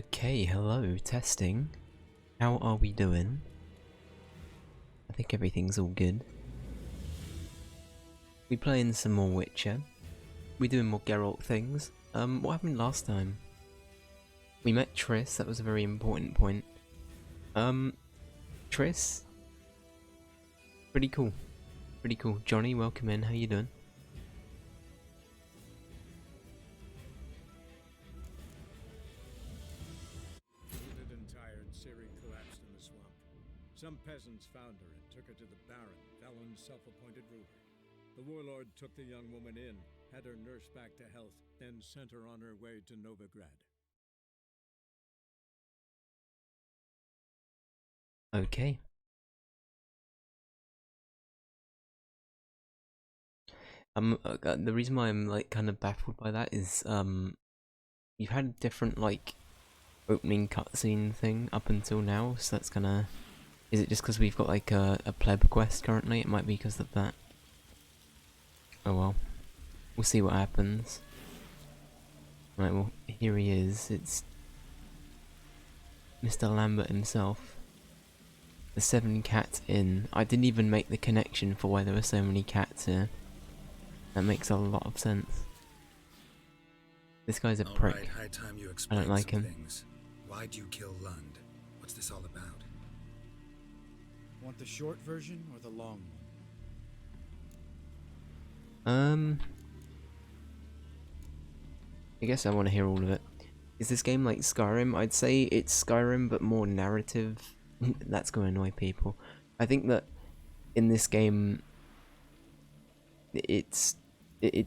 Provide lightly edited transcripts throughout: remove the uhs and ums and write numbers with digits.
Okay, hello, testing. How are we doing? I think everything's all good. We playing some more Witcher. We doing more Geralt things. What happened last time? We met Triss, that was a very important point. Triss? Pretty cool. Pretty cool. Johnny, welcome in, how you doing? Wounded and tired, Ciri collapsed in the swamp. Some peasants found her and took her to the Baron, Valen's self-appointed ruler. The warlord took the young woman in, had her nursed back to health, then sent her on her way to Novigrad. Okay. The reason why I'm like kind of baffled by that is you've had a different like opening cutscene thing up until now, so that's gonna. Is it just because we've got like a pleb quest currently? It might be because of that. Oh well, we'll see what happens. Right, well here he is. It's Mr. Lambert himself. The 7 Cat Inn. I didn't even make the connection for why there were so many cats here. That makes a lot of sense. This guy's a prick. Right, high time you I don't like him. things. Why'd you kill Lund? What's this all about? Want the short version or the long I guess I want to hear all of it. Is this game like Skyrim? I'd say it's Skyrim, but more narrative. That's going to annoy people. I think that in this game, it's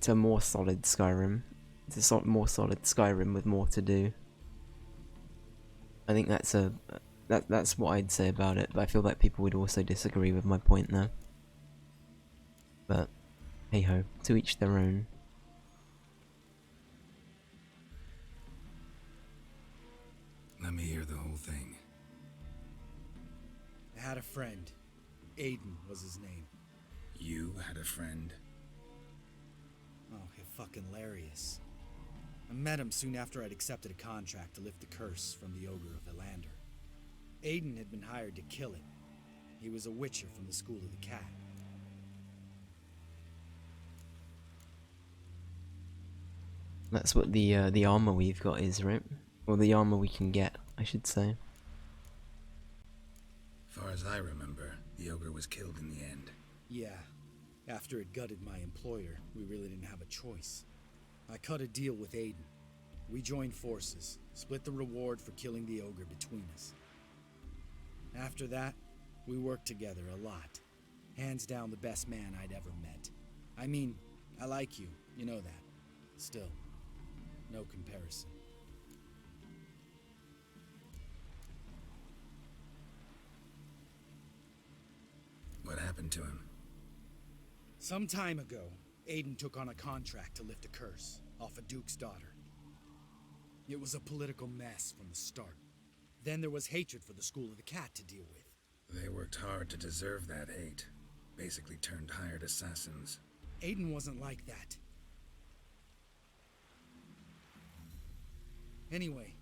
a more solid Skyrim. It's a more solid Skyrim with more to do. I think that's what I'd say about it. But I feel like people would also disagree with my point there. But hey ho, to each their own. Let me hear the whole thing. I had a friend. Aiden was his name. You had a friend? Oh, fucking hilarious. I met him soon after I'd accepted a contract to lift the curse from the Ogre of Elander. Aiden had been hired to kill it. He was a witcher from the School of the Cat. That's what the armor we've got is, right? Or the armor we can get, I should say. Far as I remember, the ogre was killed in the end. Yeah. After it gutted my employer, we really didn't have a choice. I cut a deal with Aiden. We joined forces, split the reward for killing the ogre between us. After that, we worked together a lot. Hands down the best man I'd ever met. I mean, I like you, you know that. Still, no comparison. What happened to him? Some time ago, Aiden took on a contract to lift a curse off a duke's daughter. It was a political mess from the start. Then there was hatred for the School of the Cat to deal with. They worked hard to deserve that hate. Basically turned hired assassins. Aiden wasn't like that. Anyway,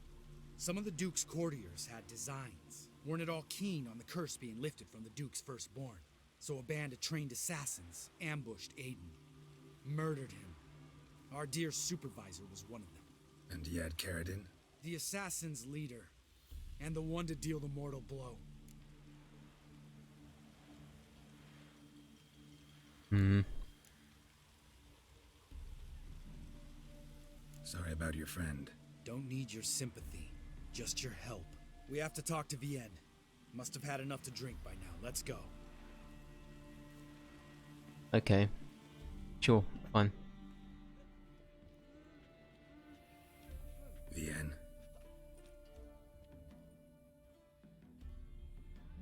some of the Duke's courtiers had designs. Weren't at all keen on the curse being lifted from the Duke's firstborn. So a band of trained assassins ambushed Aiden. Murdered him. Our dear supervisor was one of them. And Yad Karadin? The assassin's leader. And the one to deal the mortal blow. Sorry about your friend. Don't need your sympathy. Just your help. We have to talk to Vienne. Must have had enough to drink by now. Let's go. Okay. Sure, fine. Vienne?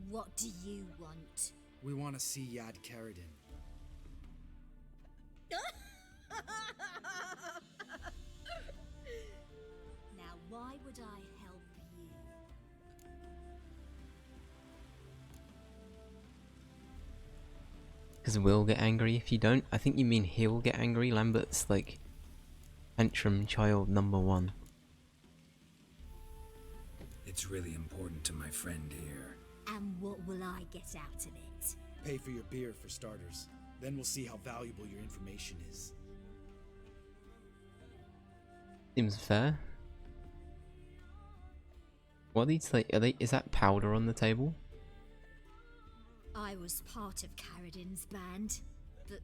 What do you want? We want to see Yad Karadin. Now, why would I help you? Because we'll get angry if you don't. I think you mean he'll get angry. Lambert's like tantrum child number 1. It's really important to my friend here. And what will I get out of it? Pay for your beer for starters. Then we'll see how valuable your information is. Seems fair. What are these like? Are they? Is that powder on the table? I was part of Carradin's band, but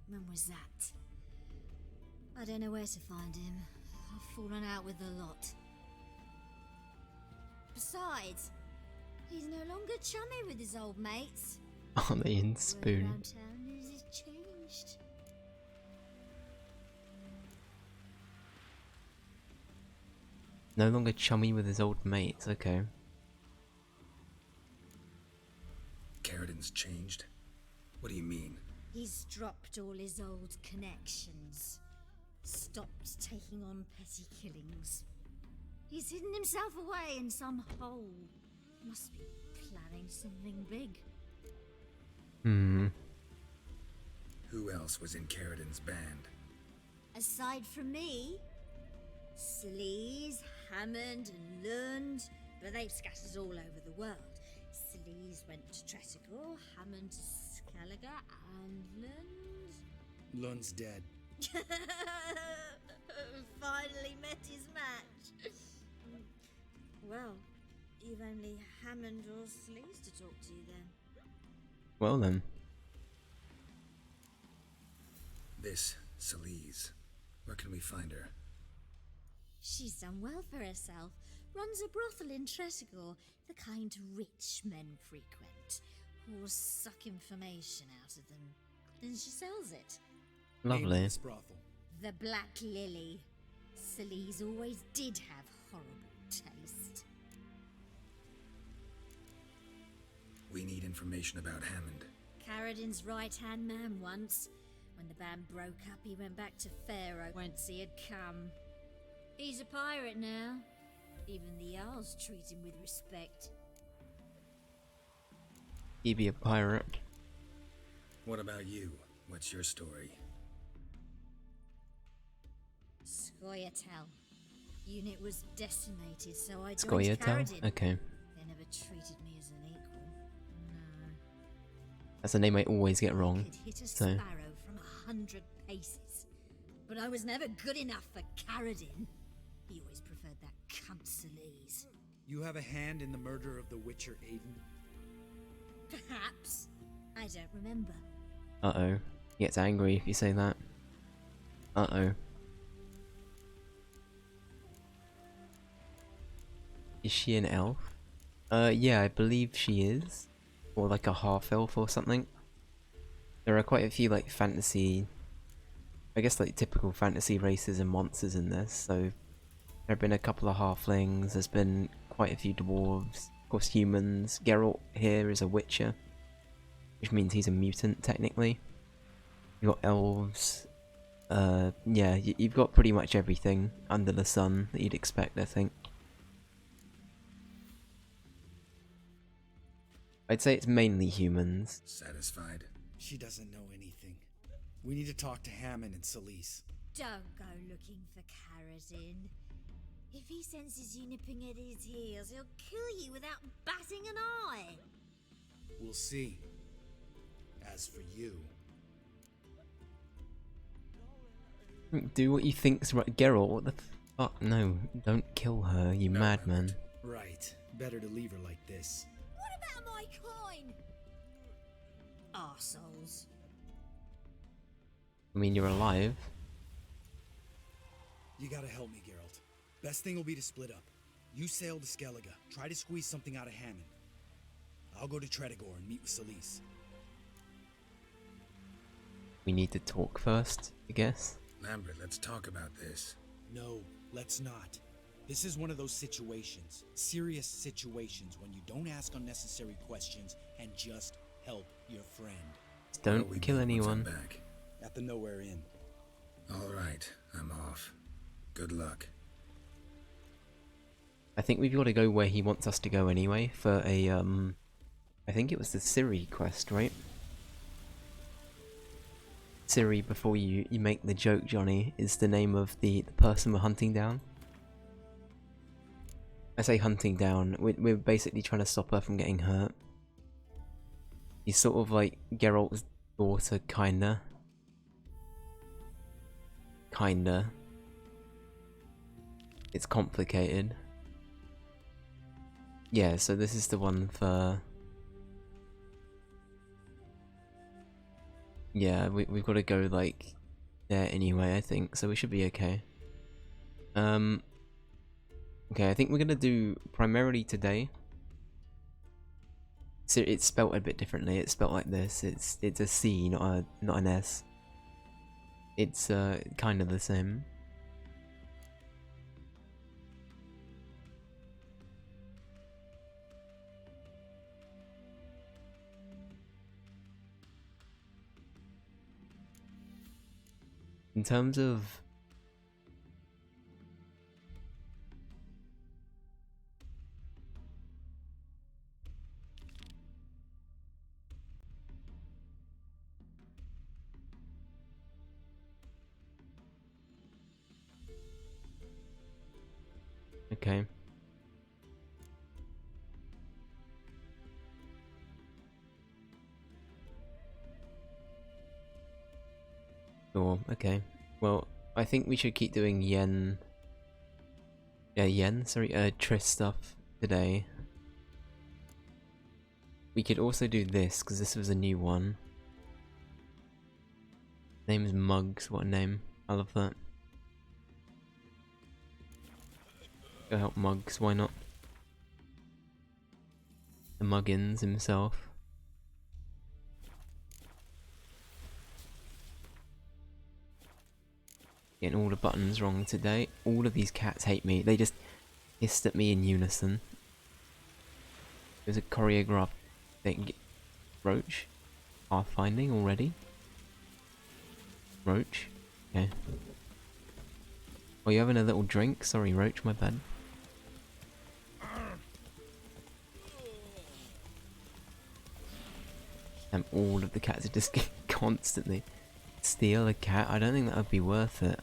when was that? I don't know where to find him. I've fallen out with a lot. Besides, he's no longer chummy with his old mates. Are they in Word spoon? around town is it's changed. No longer chummy with his old mates. Okay. Carradin's changed? What do you mean? He's dropped all his old connections. Stopped taking on petty killings. He's hidden himself away in some hole. Must be planning something big. Hmm. Who else was in Carradin's band? Aside from me, Sleaze, Hammond and Lund, but they've scattered all over the world. Sleaze went to Tresigor, Hammond to Skellige, and Lund... Lund's dead. Finally met his match. Well, you've only Hammond or Sleaze to talk to then. Well then. This Celise. Where can we find her? She's done well for herself. Runs a brothel in Tresigor, the kind rich men frequent, who suck information out of them. And she sells it. Name of Lovely. this brothel. The Black Lily. Sleaze always did have horrible taste. We need information about Hammond. Carradin's right-hand man once. When the band broke up, he went back to Pharaoh once he had come. He's a pirate now. Even the Jarls treat him with respect. He be a pirate. What about you? What's your story? Scoia'tael. Unit was decimated, so I joined Scoia'tael? Carradin. Okay. They never treated me as an equal. No. That's a name I always get wrong. Could hit a So sparrow from 100 paces. But I was never good enough for Carradin. He always preferred that cunt Sleaze. You have a hand in the murder of the Witcher Aiden? Perhaps. I don't remember. uh-oh. He gets angry if you say that. Uh-oh. Is she an elf? Yeah, I believe she is. Or like a half-elf or something. There are quite a few like fantasy... I guess like typical fantasy races and monsters in this, so... There have been a couple of halflings, there's been quite a few dwarves, of course humans. Geralt here is a witcher, which means he's a mutant technically. You've got elves. Yeah, you've got pretty much everything under the sun that you'd expect, I think. I'd say it's mainly humans. Satisfied? She doesn't know anything. We need to talk to Hammond and Celise. Don't go looking for Carradin. If he senses you nipping at his heels, he'll kill you without batting an eye. We'll see. As for you... Do what you think's right. Geralt, what the fuck? No, don't kill her, you No, madman. Right. Better to leave her like this. What about my coin? Arseholes. I mean, you're alive. You gotta help me, Geralt. Best thing will be to split up. You sail to Skellige. Try to squeeze something out of Hammond. I'll go to Tresigor and meet with Celise. We need to talk first, I guess. Lambert, let's talk about this. No, let's not. This is one of those situations, serious situations, when you don't ask unnecessary questions and just help your friend. Just Where don't we kill meet once I'm anyone. back. At the Nowhere Inn. Alright, I'm off. Good luck. I think we've got to go where he wants us to go anyway, for a, I think it was the Ciri quest, right? Ciri, before you make the joke, Johnny, is the name of the person we're hunting down. I say hunting down. We're basically trying to stop her from getting hurt. He's sort of like Geralt's daughter, kinda. Kinda. It's complicated. Yeah, so this is the one for... Yeah, we've got to go, like, there anyway, I think, so we should be okay. Okay, I think we're gonna do primarily today. So it's spelt a bit differently. It's spelt like this. It's a C, not an S. It's kind of the same. In terms of okay. Sure, okay. Well, I think we should keep doing Triss stuff today. We could also do this, because this was a new one. Name is Muggs, what a name. I love that. Go help Muggs, why not? The Muggins himself. Getting all the buttons wrong today. All of these cats hate me. They just hissed at me in unison. There's a choreographed thing. Roach. Pathfinding already. Roach. Okay. Oh, you having a little drink? Sorry, Roach, my bad. And all of the cats are just constantly... Steal a cat? I don't think that would be worth it.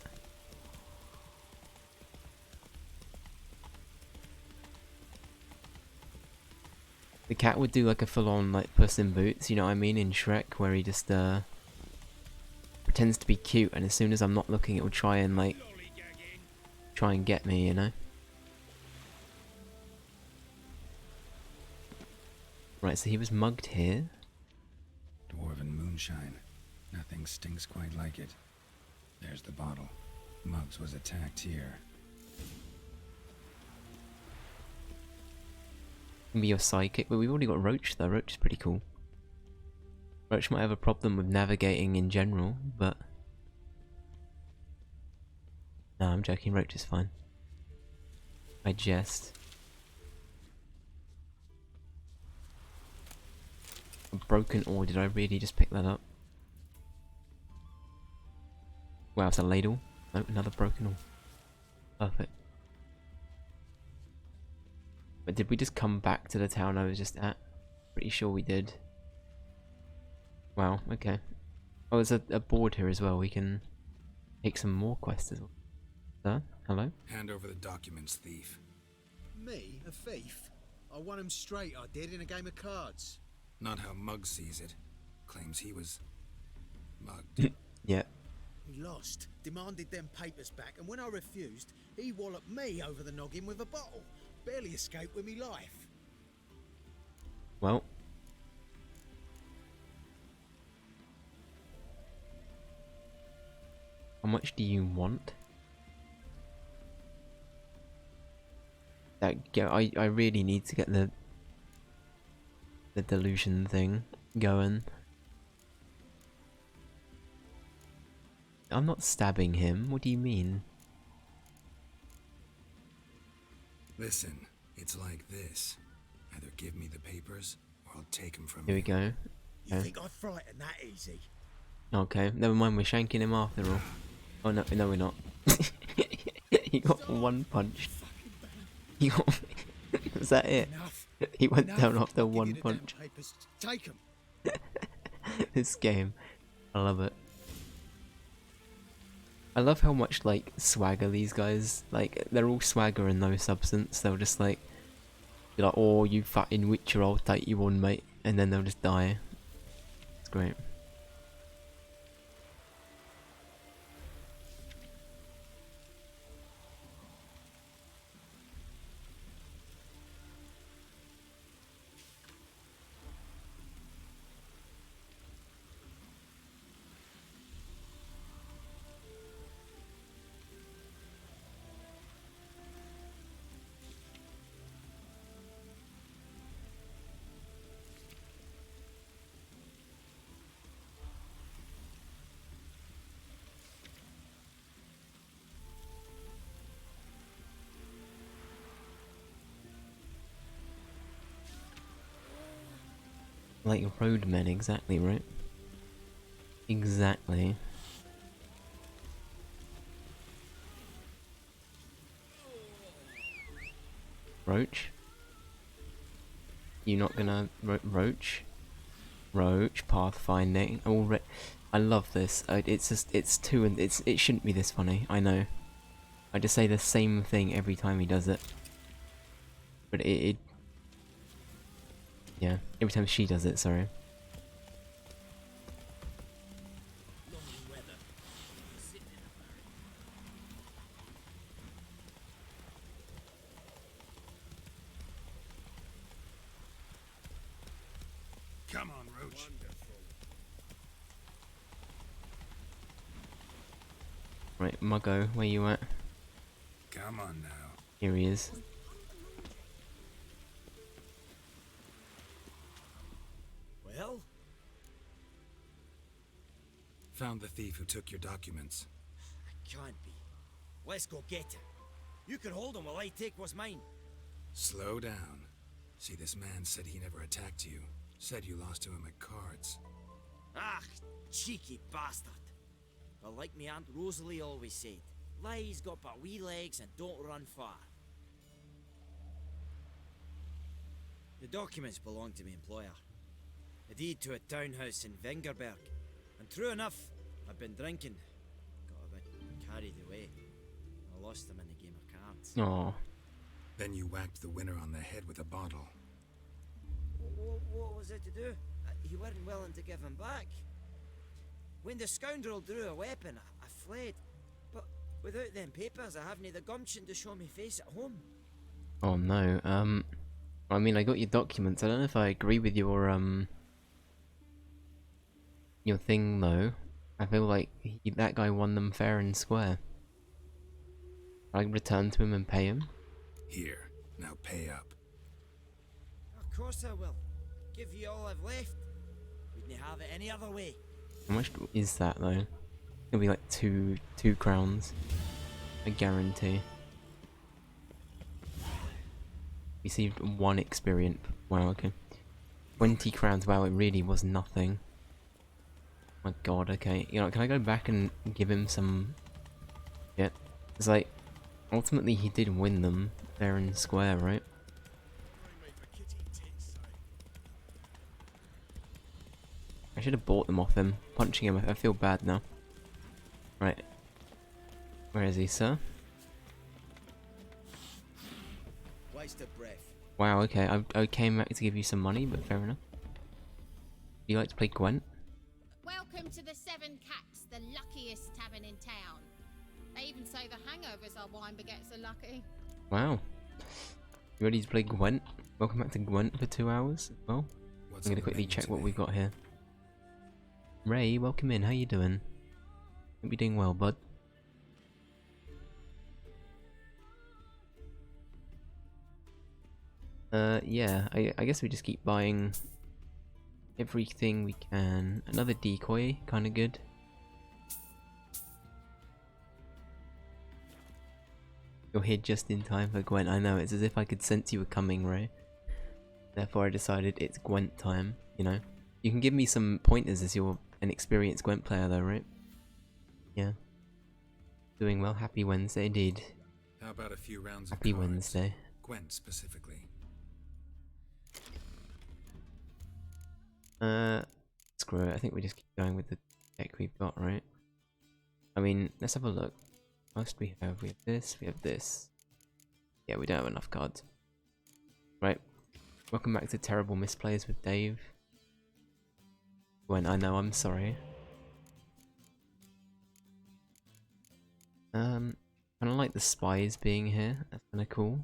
The cat would do like a full-on like Puss in Boots, you know what I mean, in Shrek, where he just pretends to be cute, and as soon as I'm not looking, it will try and like get me, you know. Right, so he was mugged here. Dwarven moonshine. Nothing stinks quite like it. There's the bottle. Muggs was attacked here. Can be your psychic, but we've already got Roach though. Roach is pretty cool. Roach might have a problem with navigating in general, but... No, I'm joking, Roach is fine. I jest. A broken ore, did I really just pick that up? Wow, it's a ladle. No, another broken ore. Perfect. But did we just come back to the town I was just at? Pretty sure we did. Wow, okay. Oh, there's a board here as well. We can take some more quests as well. Sir, hello? Hand over the documents, thief. Me? A thief? I won him straight, I did, in a game of cards. Not how Muggs sees it. Claims he was... mugged. Yeah. He lost, demanded them papers back, and when I refused, he walloped me over the noggin with a bottle. Barely escaped with me life. Well. How much do you want? I really need to get the delusion thing going. I'm not stabbing him. What do you mean? Listen, it's like this. Either give me the papers, or I'll take them from Here we you. go. You Okay. think I'd frighten that easy? Okay, never mind. We're shanking him after all. Oh no, no, we're not. He got one punch. He got. Was that it? Enough. He went Enough. down after I'll give one you the damn punch. papers. Take them. This game, I love it. I love how much like swagger these guys, like they're all swagger and no substance. They'll just like Be like, oh, you fucking Witcher, I'll take you on, mate. And then they'll just die. It's great. Like roadmen, exactly, right? Exactly. Roach? You not gonna Roach? Roach, pathfinding. I love this. It's just, it's too, and it shouldn't be this funny. I know. I just say the same thing every time he does it. But yeah, every time she does it, sorry. Come on, Roach. Right, Muggo, where you at? Come on now. Here he is. Well? Found the thief who took your documents. Can't be. Let's go get him. You can hold him while I take what's mine. Slow down. See, this man said he never attacked you. Said you lost to him at cards. Ah, cheeky bastard. But like me Aunt Rosalie always said, lies got but wee legs and don't run far. The documents belong to my employer. A deed to a townhouse in Vengerberg. And true enough, I've been drinking. Got a bit carried away. I lost them in the game of cards. Oh, Then you whacked the winner on the head with a bottle. What was it to do? You weren't willing to give him back. When the scoundrel drew a weapon, I fled. But without them papers, I haven't the gumption to show me face at home. oh no. I mean, I got your documents. I don't know if I agree with your thing though. I feel like that guy won them fair and square. I can return to him and pay him. Here, now pay up. Of course I will. Give you all I've left. Wouldn't have it any other way. How much is that though? It'll be like two crowns. I guarantee. Received 1 experience. Wow, okay. 20 crowns. Wow, it really was nothing. My god, okay. You know, can I go back and give him some... Yeah. It's like, ultimately he did win them fair and square, right? I should have bought them off him. Punching him, I feel bad now. Right. Where is he, sir? Waste of breath. Wow, okay. I came back to give you some money, but fair enough. Do you like to play Gwent? Welcome to the Seven Cats, the luckiest tavern in town. They even say the hangovers our wine baguettes are lucky. Wow. You ready to play Gwent? Welcome back to Gwent for 2 hours as well. What's I'm on gonna the quickly menu check what today? we've got here. Ray, welcome in. How you doing? Hope you're doing well, bud. Yeah, I guess we just keep buying everything we can. Another decoy, kinda good. You're here just in time for Gwent. I know, it's as if I could sense you were coming, Ray. Therefore I decided it's Gwent time, you know? You can give me some pointers as you're an experienced Gwent player though, right? Yeah. Doing well. Happy Wednesday indeed. How about a few rounds Happy of cards? Wednesday. Gwent specifically. Screw it. I think we just keep going with the deck we've got, right? I mean, let's have a look. Most we have this, we have this. Yeah, we don't have enough cards. Right. Right. Welcome back to Terrible Misplays with Dave. When I know I'm sorry. Kinda like the spies being here. That's kinda cool.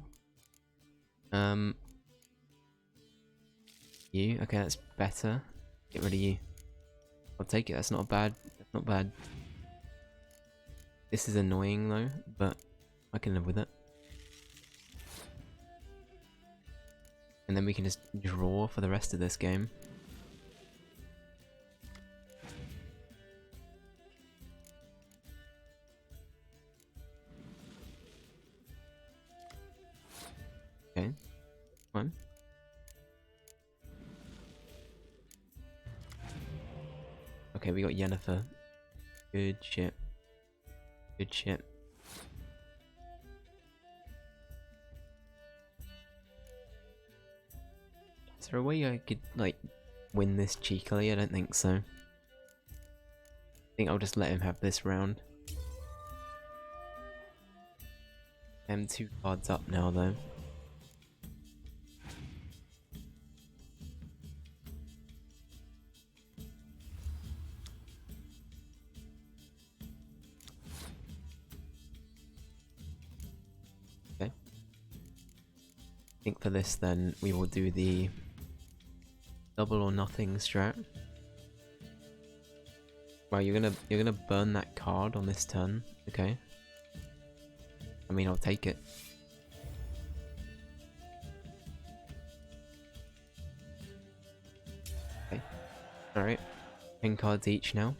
You. Okay, that's better. Get rid of you. I'll take it. That's not bad. That's not bad. This is annoying though, but I can live with it. And then we can just draw for the rest of this game. Okay, come on. Okay, we got Yennefer. Good shit. Good shit. Is there a way I could, like, win this cheekily? I don't think so. I think I'll just let him have this round. I'm 2 cards up now, though. Okay. I think for this, then, we will do the double or nothing strat. Wow, you're gonna burn that card on this turn, okay? I mean, I'll take it. Okay. Alright. 10 cards each now.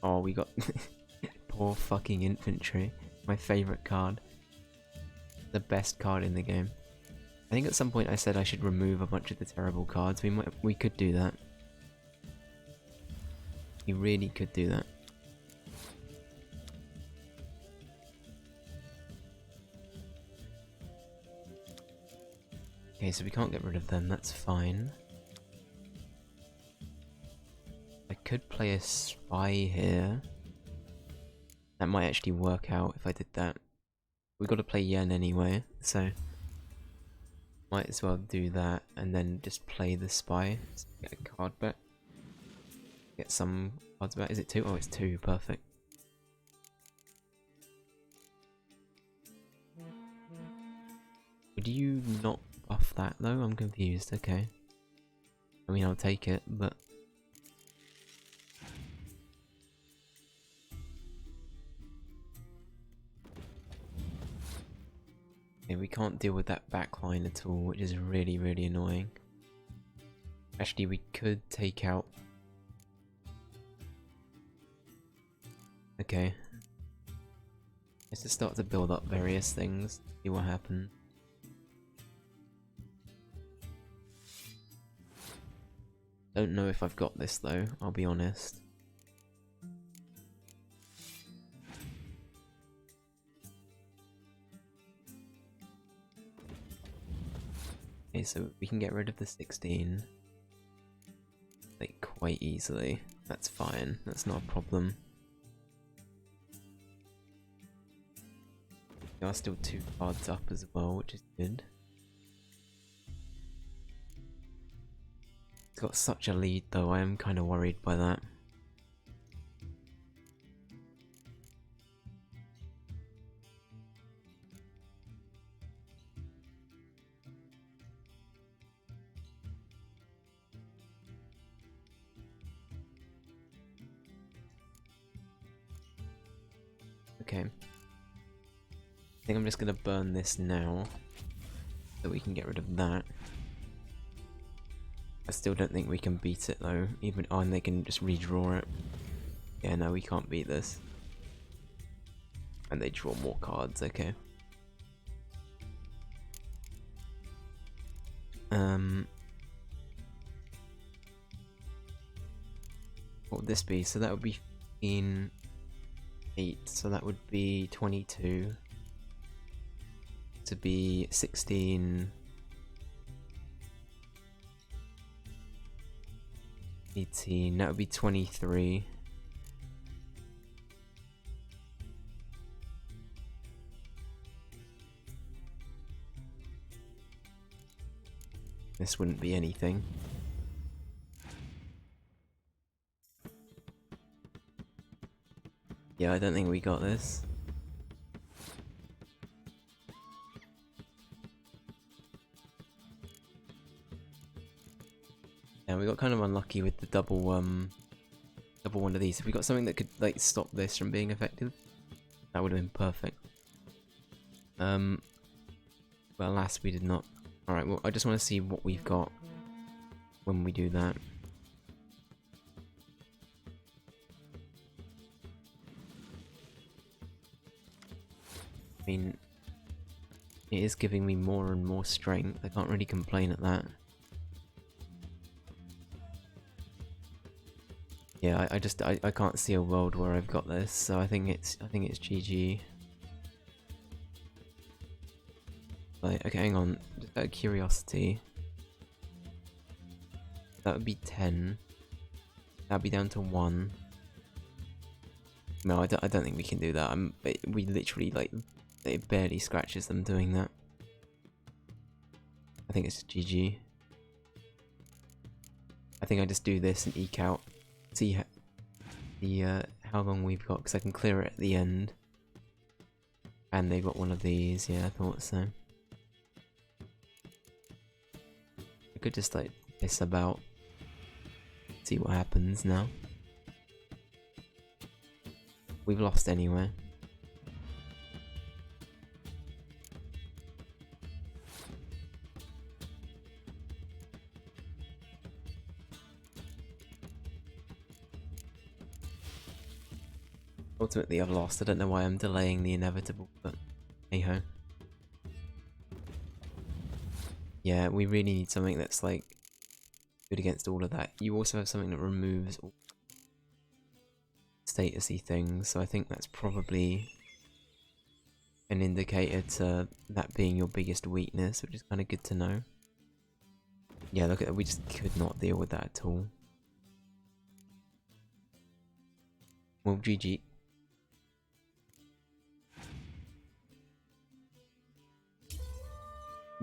Oh, we got poor fucking infantry. My favorite card. The best card in the game. I think at some point I said I should remove a bunch of the terrible cards. We could do that. We really could do that. Okay, so we can't get rid of them, that's fine. I could play a spy here. That might actually work out if I did that. We've got to play Yen anyway, so might as well do that and then just play the spy. Get a card back. Get some cards back. Is it 2? Oh, it's 2. Perfect. Would you not buff that though? I'm confused. Okay. I mean, I'll take it, but okay, we can't deal with that backline at all, which is really, really annoying. Actually, we could take out. Okay. Let's just start to build up various things. See what happens. Don't know if I've got this though, I'll be honest. Okay, so we can get rid of the 16 like quite easily. That's fine, that's not a problem. There are still 2 cards up as well, which is good. It's got such a lead though, I am kind of worried by that. Okay. I think I'm just gonna burn this now, so we can get rid of that. I still don't think we can beat it though, even and they can just redraw it. Yeah, no, we can't beat this. And they draw more cards, okay. What would this be? So that would be in 8, so that would be 22. To be 16. 18, that would be 23. this wouldn't be anything. Yeah, I don't think we got this. Yeah, we got kind of unlucky with the double one of these. If we got something that could like stop this from being effective, that would have been perfect. But alas, we did not. Alright, well, I just want to see what we've got when we do that. I mean, it is giving me more and more strength. I can't really complain at that. Yeah, I can't see a world where I've got this, so I think it's GG. Like, okay, hang on, just out of curiosity. That would be 10. That'd be down to 1. No, I don't think we can do that. We literally, like, it barely scratches them doing that. I think it's GG. I think I just do this and eke out. See how long we've got, because I can clear it at the end. And they've got one of these, yeah, I thought so. I could just like piss about, see what happens now. We've lost anyway. Ultimately I've lost. I don't know why I'm delaying the inevitable, but hey ho. Yeah, we really need something that's like good against all of that. You also have something that removes all statusy things, so I think that's probably an indicator to that being your biggest weakness, which is kind of good to know. Yeah, look at that, we just could not deal with that at all. Well, GG.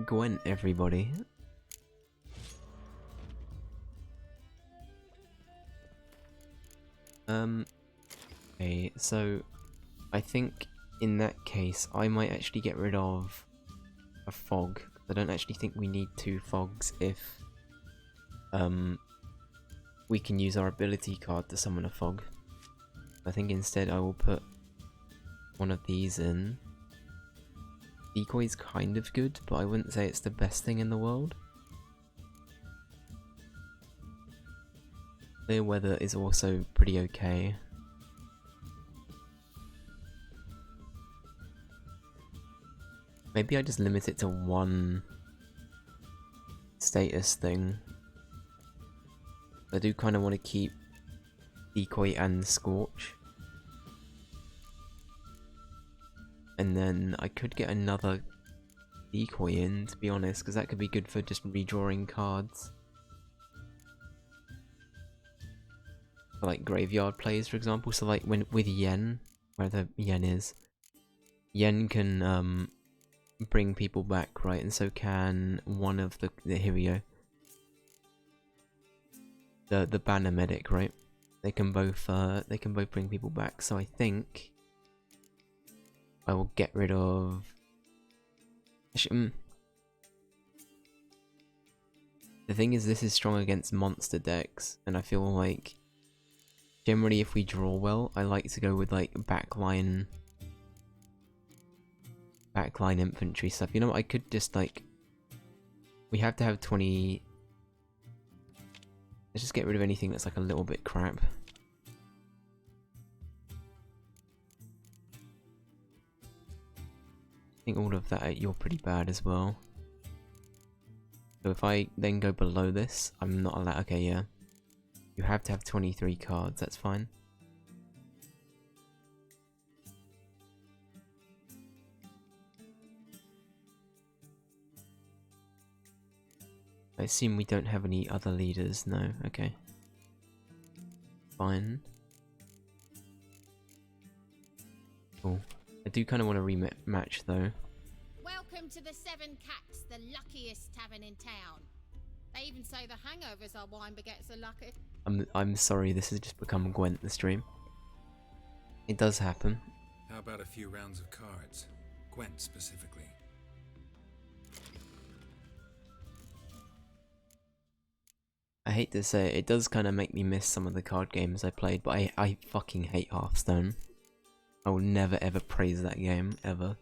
Gwent, everybody. Okay, so I think in that case I might actually get rid of a fog. I don't actually think we need 2 fogs if we can use our ability card to summon a fog. I think instead I will put one of these in. Decoy's kind of good, but I wouldn't say it's the best thing in the world. Clear weather is also pretty okay. Maybe I just limit it to 1 status thing. I do kind of want to keep Decoy and Scorch. And then I could get another Decoy in, to be honest, because that could be good for just redrawing cards. For like graveyard plays, for example. So like with Yen, where the Yen is, Yen can bring people back, right? And so can one of the here we go. The banner medic, right? They can both bring people back. So I think I will get rid of. Actually, the thing is, this is strong against monster decks, and I feel like generally, if we draw well, I like to go with like backline infantry stuff. You know what? I could just like, we have to have 20. Let's just get rid of anything that's like a little bit crap. I think all of that, you're pretty bad as well. So if I then go below this, I'm not allowed. Okay, yeah. You have to have 23 cards, that's fine. I assume we don't have any other leaders, no, okay. Fine. Cool. I do kind of want to rematch though. Welcome to the 7 Cats, the luckiest tavern in town. They even say the hangovers our wine begets are lucky. I'm sorry, this has just become Gwent the stream. It does happen. How about a few rounds of cards? Gwent specifically. I hate to say it, it does kind of make me miss some of the card games I played, but I fucking hate Hearthstone. I will never ever praise that game, ever.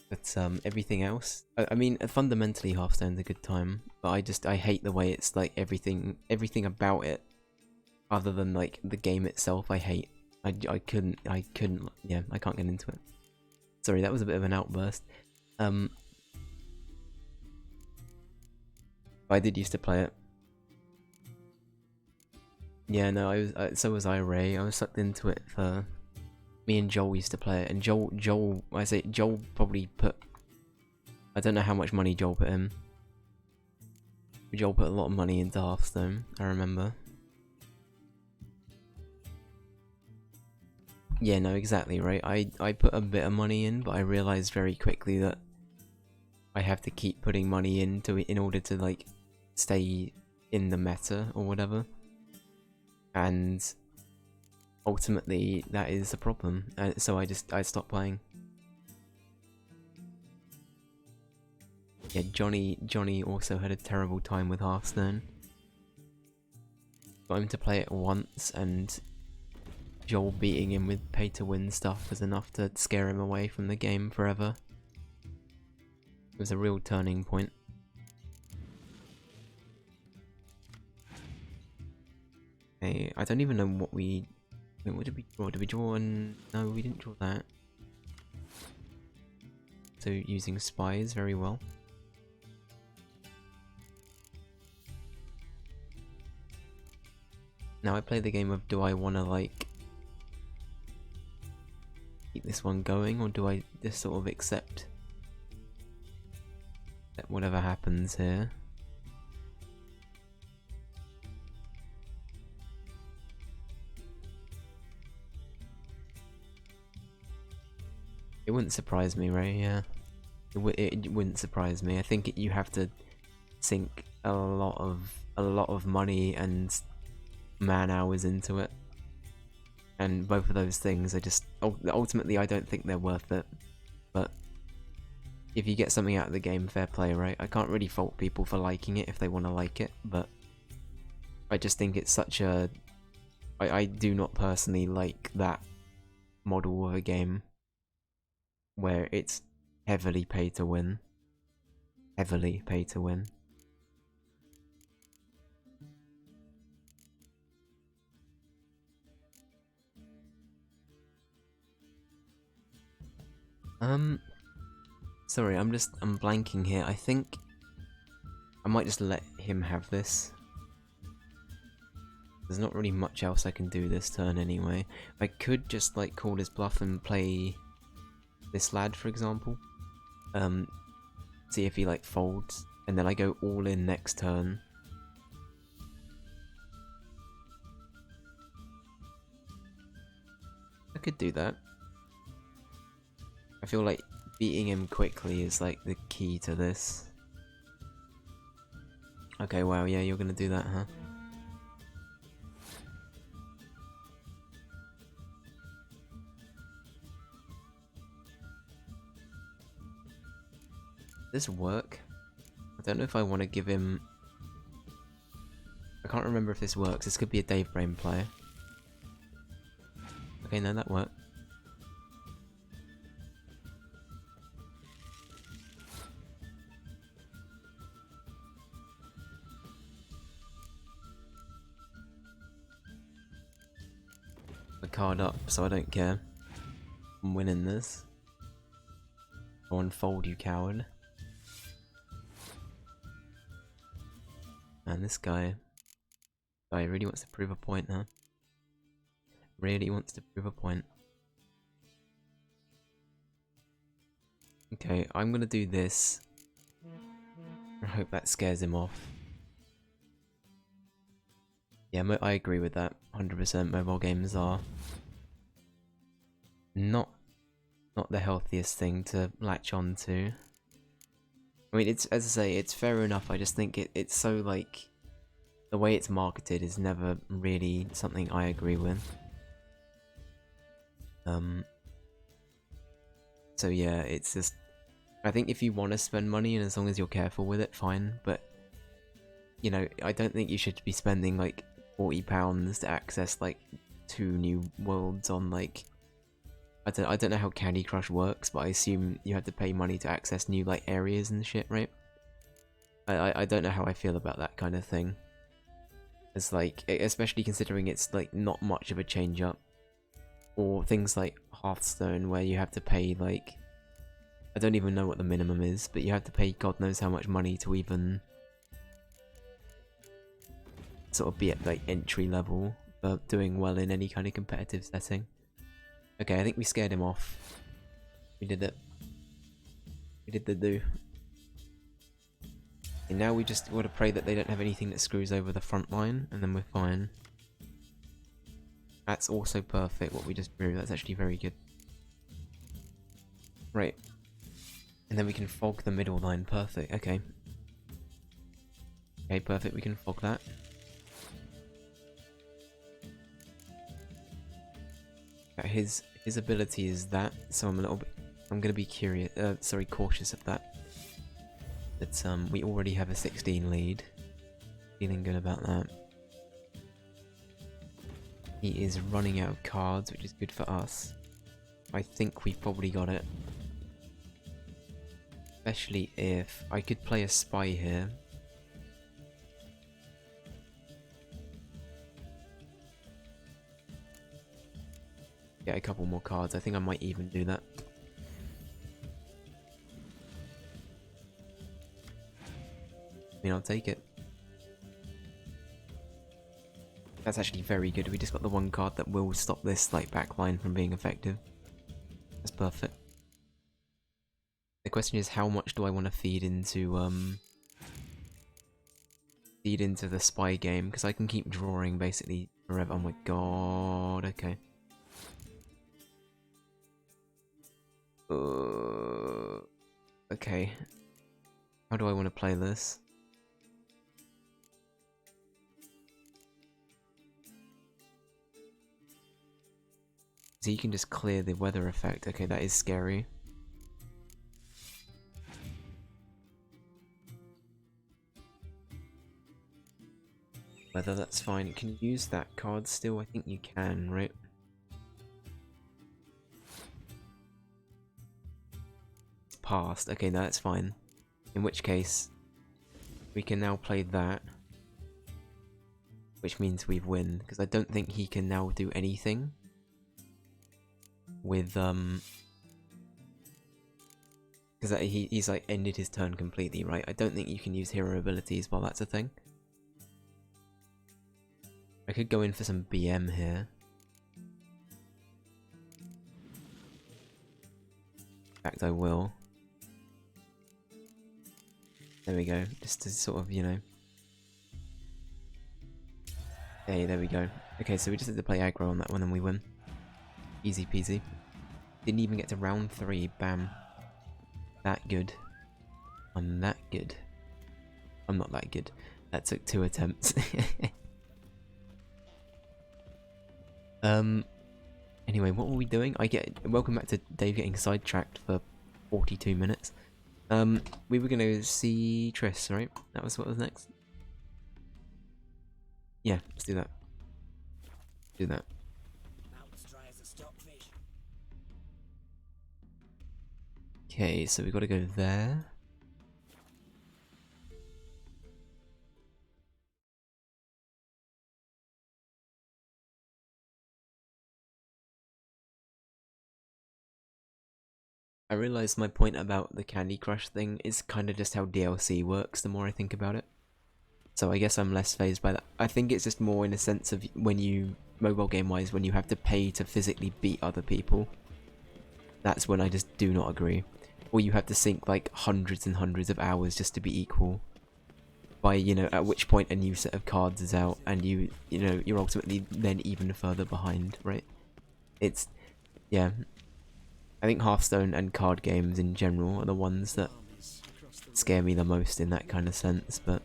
But everything else, I mean, fundamentally Hearthstone's a good time, but I hate the way it's like everything about it, other than like the game itself, I hate. I couldn't, yeah, I can't get into it. Sorry, that was a bit of an outburst. I did used to play it. Yeah, no, so was I, Ray. I was sucked into it for... Me and Joel used to play it, and Joel probably put... I don't know how much money Joel put in. But Joel put a lot of money into Hearthstone, I remember. Yeah, no, exactly, right. I put a bit of money in, but I realised very quickly that I have to keep putting money into it in order to, like, stay in the meta or whatever. And ultimately, that is a problem. So I stopped playing. Yeah, Johnny also had a terrible time with Hearthstone. Got him to play it once, and Joel beating him with pay-to-win stuff was enough to scare him away from the game forever. It was a real turning point. Okay, I don't even know what we... Wait, what did we draw? Did we draw an... No, we didn't draw that. So, using spies very well. Now I play the game of, do I want to, like, keep this one going, or do I just sort of accept that whatever happens here? It wouldn't surprise me, Ray, yeah. It wouldn't surprise me. I think you have to sink a lot of money and man hours into it. And both of those things are just... Ultimately, I don't think they're worth it. But if you get something out of the game, fair play, right? I can't really fault people for liking it if they want to like it, but I just think it's such a... I do not personally like that model of a game where it's heavily pay to win. Heavily pay to win. Sorry, I'm blanking here. I think I might just let him have this. There's not really much else I can do this turn anyway. I could just like call his bluff and play this lad, for example. See if he like folds, and then I go all in next turn. I could do that. I feel like beating him quickly is like the key to this. Okay, wow, yeah, you're gonna do that, huh? Does this work? I don't know if I want to give him... I can't remember if this works. This could be a Dave Brain play. Okay, no, that worked. The card up, so I don't care. I'm winning this. Go on, fold, you coward. Man, this guy really wants to prove a point, huh? Really wants to prove a point. Okay, I'm gonna do this. I hope that scares him off. Yeah, I agree with that. 100% mobile games are not the healthiest thing to latch on to. I mean, it's, as I say, it's fair enough. I just think it's so, like, the way it's marketed is never really something I agree with. So yeah, it's just, I think if you want to spend money and as long as you're careful with it, fine, but, you know, I don't think you should be spending, like, £40 to access, like, 2 new worlds on, like, I don't know how Candy Crush works, but I assume you have to pay money to access new, like, areas and shit, right? I don't know how I feel about that kind of thing. It's like, especially considering it's, like, not much of a change up. Or things like Hearthstone, where you have to pay, like, I don't even know what the minimum is, but you have to pay God knows how much money to even sort of be at, like, entry level for doing well in any kind of competitive setting. Okay, I think we scared him off. We did it. We did the do. And now we just want to pray that they don't have anything that screws over the front line, and then we're fine. That's also perfect, what we just drew. That's actually very good. Right. And then we can fog the middle line. Perfect. Okay. Okay, perfect. We can fog that. His ability is that, so I'm gonna be curious. Sorry, cautious of that. But we already have a 16 lead. Feeling good about that. He is running out of cards, which is good for us. I think we've probably got it. Especially if I could play a spy here. Get a couple more cards. I think I might even do that. I mean, I'll take it. That's actually very good. We just got the one card that will stop this, like, backline from being effective. That's perfect. The question is, how much do I want to feed into the spy game? Because I can keep drawing basically forever. Oh my god. Okay. Okay. How do I want to play this? So you can just clear the weather effect. Okay, that is scary. Weather, that's fine. Can you use that card still? I think you can, right? It's passed. Okay, no, that's fine. In which case, we can now play that. Which means we win, because I don't think he can now do anything with because he's like ended his turn completely, right? I don't think you can use hero abilities while that's a thing. I could go in for some BM here. In fact, I will. There we go, just to sort of, you know. Hey, there we go. Okay, so we just had to play aggro on that one and we win. Easy peasy. Didn't even get to round 3, bam. That good. I'm that good. I'm not that good. That took 2 attempts. Anyway, what were we doing? Welcome back to Dave getting sidetracked for 42 minutes. We were gonna see Triss, right? That was what was next? Yeah, let's do that. Do that. Okay, so we gotta go there. I realised my point about the Candy Crush thing is kind of just how DLC works the more I think about it. So I guess I'm less phased by that. I think it's just more in a sense of when you, mobile game wise, when you have to pay to physically beat other people. That's when I just do not agree. Or you have to sink like hundreds and hundreds of hours just to be equal. By, you know, at which point a new set of cards is out and you know, you're ultimately then even further behind, right? It's, yeah. I think Hearthstone and card games in general are the ones that scare me the most in that kind of sense. But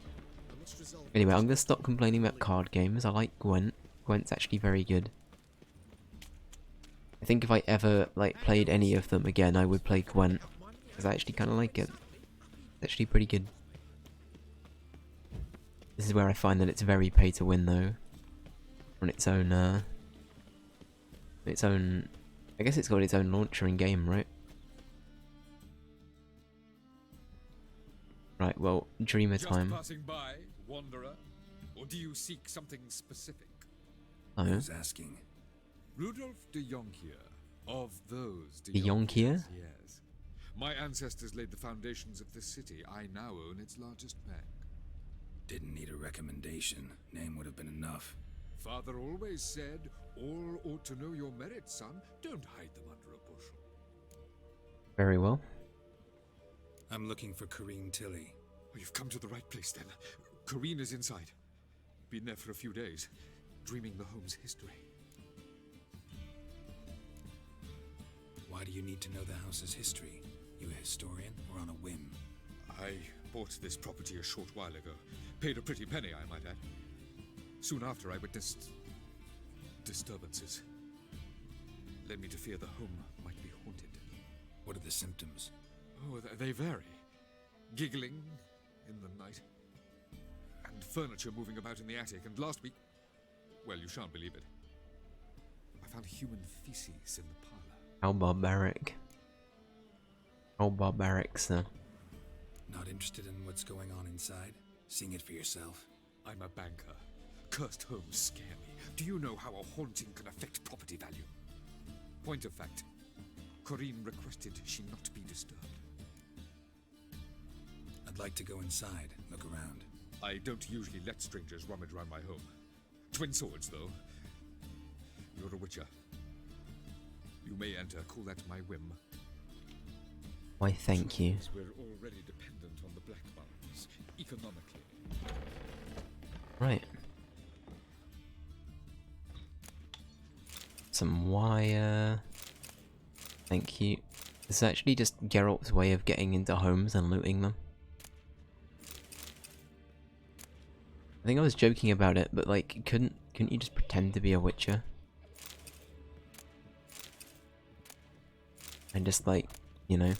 anyway, I'm gonna stop complaining about card games. I like Gwent. Gwent's actually very good. I think if I ever like played any of them again, I would play Gwent because I actually kind of like it. It's actually pretty good. This is where I find that it's very pay to win though. On its own, I guess it's got its own launcher in game, right? Right, well, Dreamer time. Just passing by, wanderer? Or do you seek something specific? Oh, Who's asking? Rudolf de Jonkier, of those De Jonkier? Yes. My ancestors laid the foundations of this city. I now own its largest bank. Didn't need a recommendation. Name would have been enough. Father always said, all ought to know your merits, son. Don't hide them under a bushel. Very well. I'm looking for Corrine Tilly. Oh, you've come to the right place then. Corrine is inside. Been there for a few days, dreaming the home's history. Why do you need to know the house's history? You a historian or on a whim? I bought this property a short while ago. Paid a pretty penny, I might add. Soon after, I witnessed disturbances. Led me to fear the home might be haunted. What are the symptoms? Oh, they vary. Giggling in the night. And furniture moving about in the attic. And last week, well, you shan't believe it, I found human feces in the parlor. How barbaric. How barbaric, sir. Not interested in what's going on inside? Seeing it for yourself? I'm a banker. Cursed homes scare me. Do you know how a haunting can affect property value? Point of fact, Corrine requested she not be disturbed. I'd like to go inside, look around. I don't usually let strangers rummage around my home. Twin swords, though. You're a witcher. You may enter, call that my whim. Why, thank you. We're already dependent on the black ones, economically. Right. Some wire. Thank you. This is actually just Geralt's way of getting into homes and looting them. I think I was joking about it, but like, couldn't you just pretend to be a witcher? And just like, you know,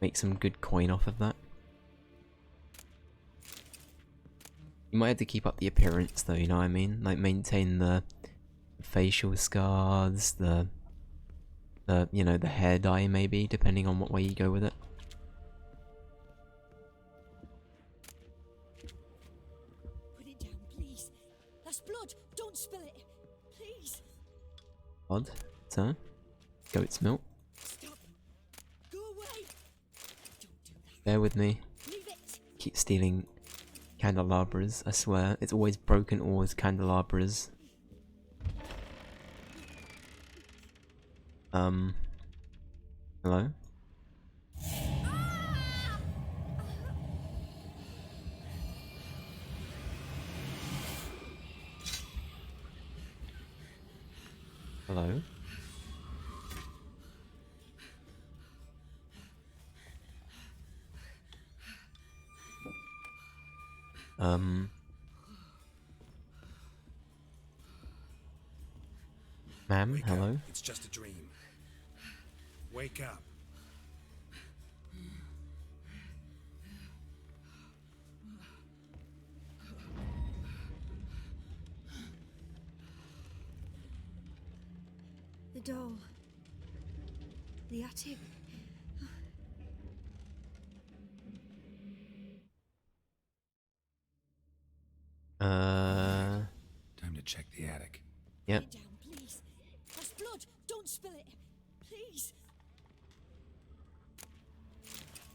make some good coin off of that. You might have to keep up the appearance though, you know what I mean? Like maintain the facial scars, the you know, the hair dye maybe, depending on what way you go with it. Put it down, please. That's blood. Don't spill it. Please. Odd, sir. Goat's milk. Stop. Go away. Don't do that. Bear with me. Leave it. Keep stealing candelabras, I swear. It's always broken ores, candelabras. Hello? Hello? Ma'am, Wake hello? up. It's just a dream. Wake up. The doll. The attic. Time to check the attic. Yep. Put it down, please. That's blood. Don't spill it. Please.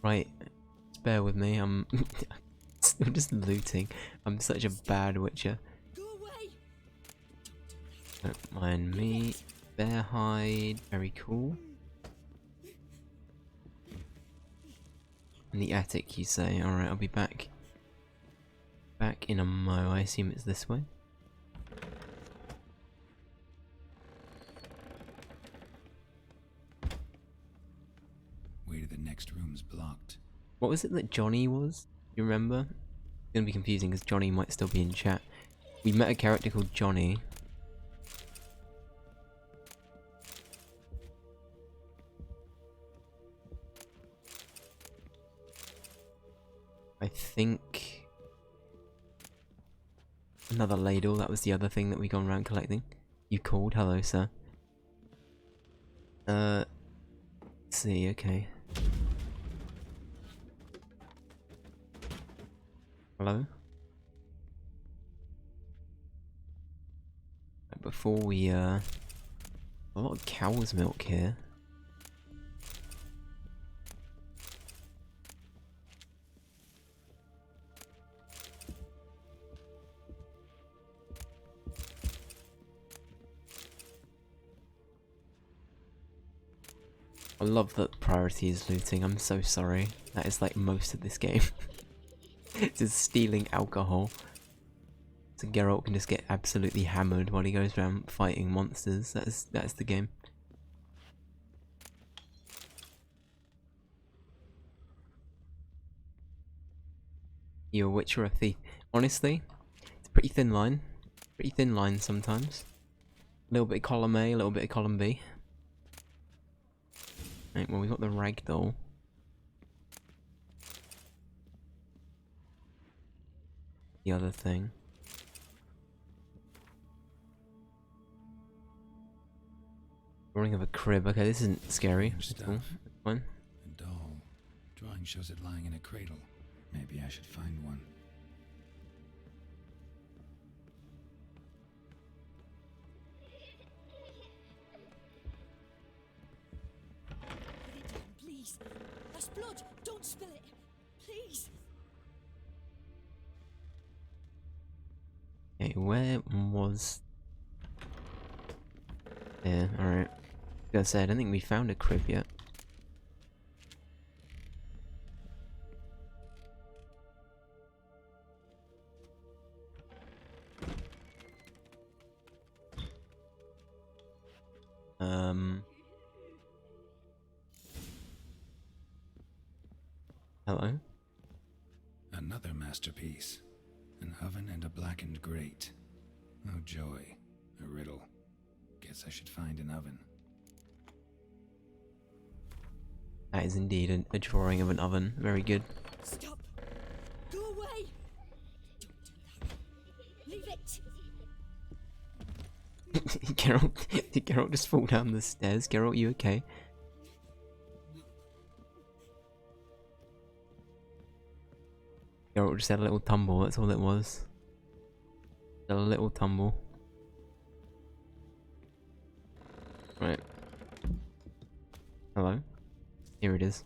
Right. Just bear with me, I'm I'm just looting. I'm such a bad witcher. Go away. Don't mind me. Bear hide, very cool. In the attic, you say? Alright, I'll be back. Back in a mo, I assume it's this way. Way to the next room's blocked. What was it that Johnny was? You remember? It's gonna be confusing because Johnny might still be in chat. We met a character called Johnny. I think another ladle, that was the other thing that we gone around collecting. You called, hello sir. Let's see, okay. Hello? Before we, a lot of cow's milk here. I love that priority is looting, I'm so sorry. That is like most of this game. Just stealing alcohol. So Geralt can just get absolutely hammered while he goes around fighting monsters. That's the game. You're a witch or a thief. Honestly, it's a pretty thin line. Pretty thin line sometimes. A little bit of column A, a little bit of column B. Right, well, we've got the ragdoll. The other thing. Drawing of a crib. Okay, this isn't scary. That's cool. That's fine. A doll. Drawing shows it lying in a cradle. Maybe I should find one. Please. That's blood. Don't spill it. Please. Okay, where was... Yeah, alright. Gonna say, I don't think we found a crib yet. Hello? Another masterpiece. An oven and a blackened grate. Oh joy. A riddle. Guess I should find an oven. That is indeed a drawing of an oven. Very good. Stop. Go away. Don't do that. Leave it. Geralt, did Geralt just fall down the stairs? Geralt, you okay? Geralt just had a little tumble, that's all it was. A little tumble. Right. Hello? Here it is.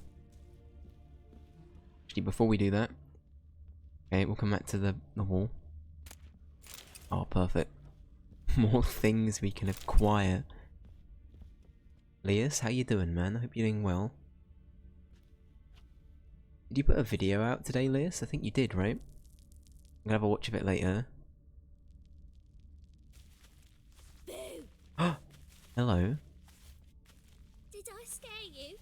Actually, before we do that... Okay, we'll come back to the wall. Oh, perfect. More things we can acquire. Leas, how you doing, man? I hope you're doing well. Did you put a video out today, Leas? I think you did, right? I'm gonna have a watch of it later. Boo! Hello. Did I scare you?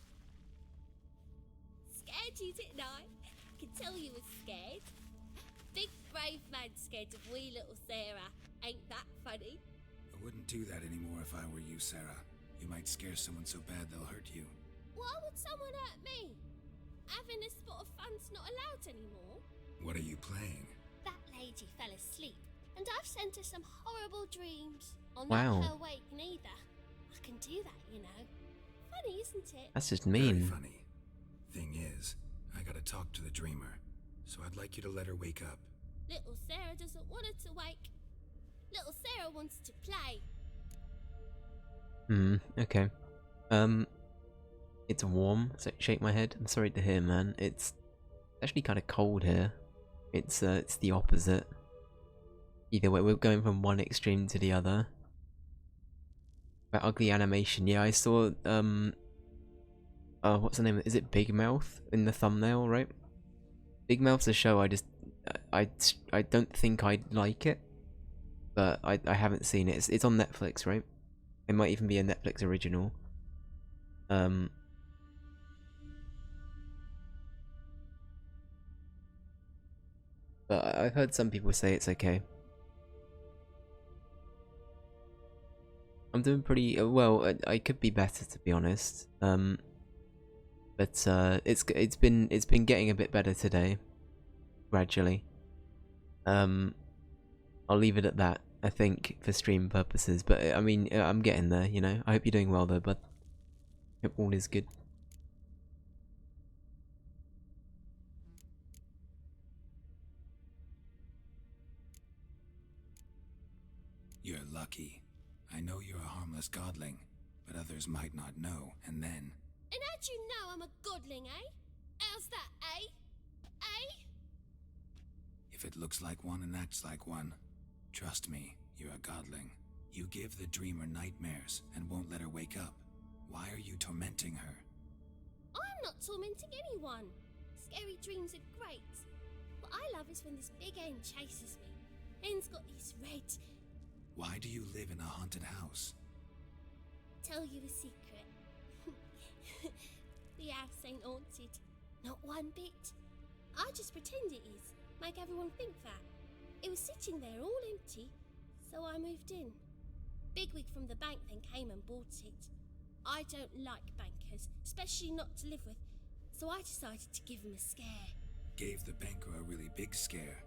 Scared you, didn't I? I can tell you was scared. Big brave man scared of wee little Sarah. Ain't that funny? I wouldn't do that anymore if I were you, Sarah. You might scare someone so bad they'll hurt you. Why would someone hurt me? Having a spot of fun's not allowed anymore. What are you playing? That lady fell asleep, and I've sent her some horrible dreams. I'll Wow. not her wake neither. I can do that, you know. Funny, isn't it? That's just Very mean. funny. Thing is, I gotta talk to the dreamer, so I'd like you to let her wake up. Little Sarah doesn't want her to wake. Little Sarah wants to play. Okay. It's warm, so shake my head. I'm sorry to hear, man. It's actually kind of cold here. It's the opposite. Either way, we're going from one extreme to the other. That ugly animation, yeah, I saw, what's the name? Is it Big Mouth in the thumbnail, right? Big Mouth's a show I don't think I'd like it. But I haven't seen it. It's on Netflix, right? It might even be a Netflix original. But I've heard some people say it's okay. I'm doing pretty well. I could be better, to be honest. But it's been getting a bit better today, gradually. I'll leave it at that, I think, for stream purposes. But I mean, I'm getting there, you know. I hope you're doing well though, bud. Hope all is good. You're lucky. I know you're a harmless godling, but others might not know, and then... And how'd you know I'm a godling, eh? How's that, eh? Eh? If it looks like one and acts like one, trust me, you're a godling. You give the dreamer nightmares and won't let her wake up. Why are you tormenting her? I'm not tormenting anyone. Scary dreams are great. What I love is when this big hen chases me. Hen's got this red... Why do you live in a haunted house? Tell you a secret. The house ain't haunted. Not one bit. I just pretend it is. Make everyone think that. It was sitting there all empty, so I moved in. Bigwig from the bank then came and bought it. I don't like bankers, especially not to live with, so I decided to give him a scare. Gave the banker a really big scare.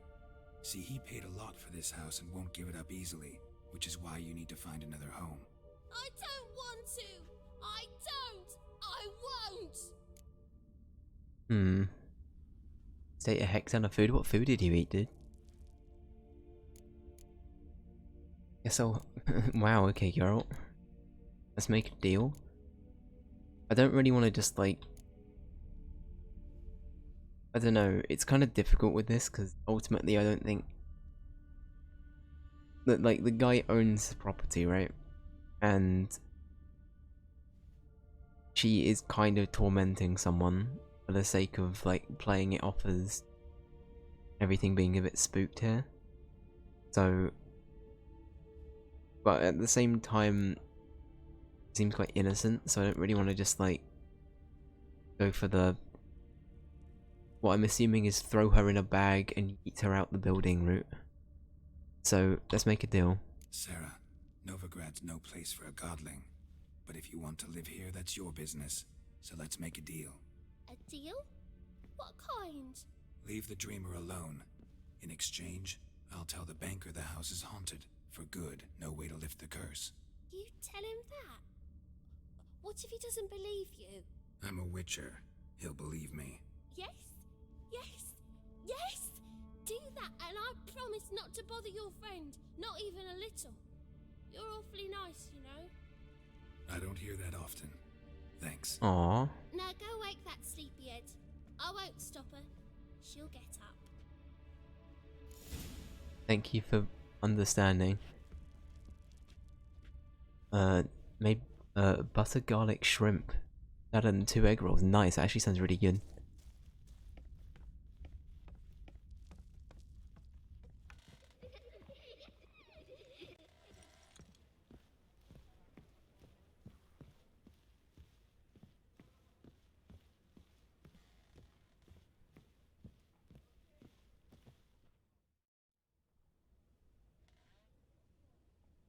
See, he paid a lot for this house and won't give it up easily, which is why you need to find another home. I don't want to! I don't! I won't! Ate a heck ton of food. What food did you eat, dude? Guess I'll... Wow, okay, girl. Let's make a deal. I don't really want to just, like... I don't know, it's kind of difficult with this, because ultimately I don't think... that, like, the guy owns the property, right? And... she is kind of tormenting someone for the sake of, like, playing it off as everything being a bit spooked here. So... but at the same time, it seems quite innocent, so I don't really want to just, like, go for the... what I'm assuming is throw her in a bag and yeet her out the building route. So, let's make a deal. Sarah, Novigrad's no place for a godling. But if you want to live here, that's your business. So let's make a deal. A deal? What kind? Leave the dreamer alone. In exchange, I'll tell the banker the house is haunted. For good, no way to lift the curse. You tell him that? What if he doesn't believe you? I'm a witcher. He'll believe me. Yes? Yes? Yes! Do that and I promise not to bother your friend. Not even a little. You're awfully nice, you know. I don't hear that often. Thanks. Aww. Now go wake that sleepyhead. I won't stop her. She'll get up. Thank you for understanding. Made butter garlic shrimp. That and 2 egg rolls. Nice, that actually sounds really good.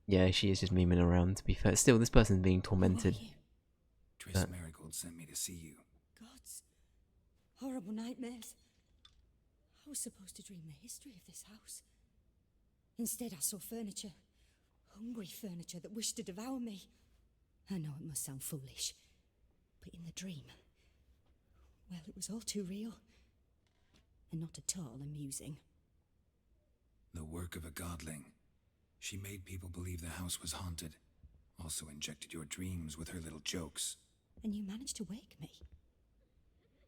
Yeah, she is just memeing around, to be fair. Still, this person's being tormented. Triss Marigold sent me to see you. Gods. Horrible nightmares. I was supposed to dream the history of this house. Instead, I saw furniture. Hungry furniture that wished to devour me. I know it must sound foolish, but in the dream, well, it was all too real. And not at all amusing. The work of a godling. She made people believe the house was haunted. Also injected your dreams with her little jokes. And you managed to wake me.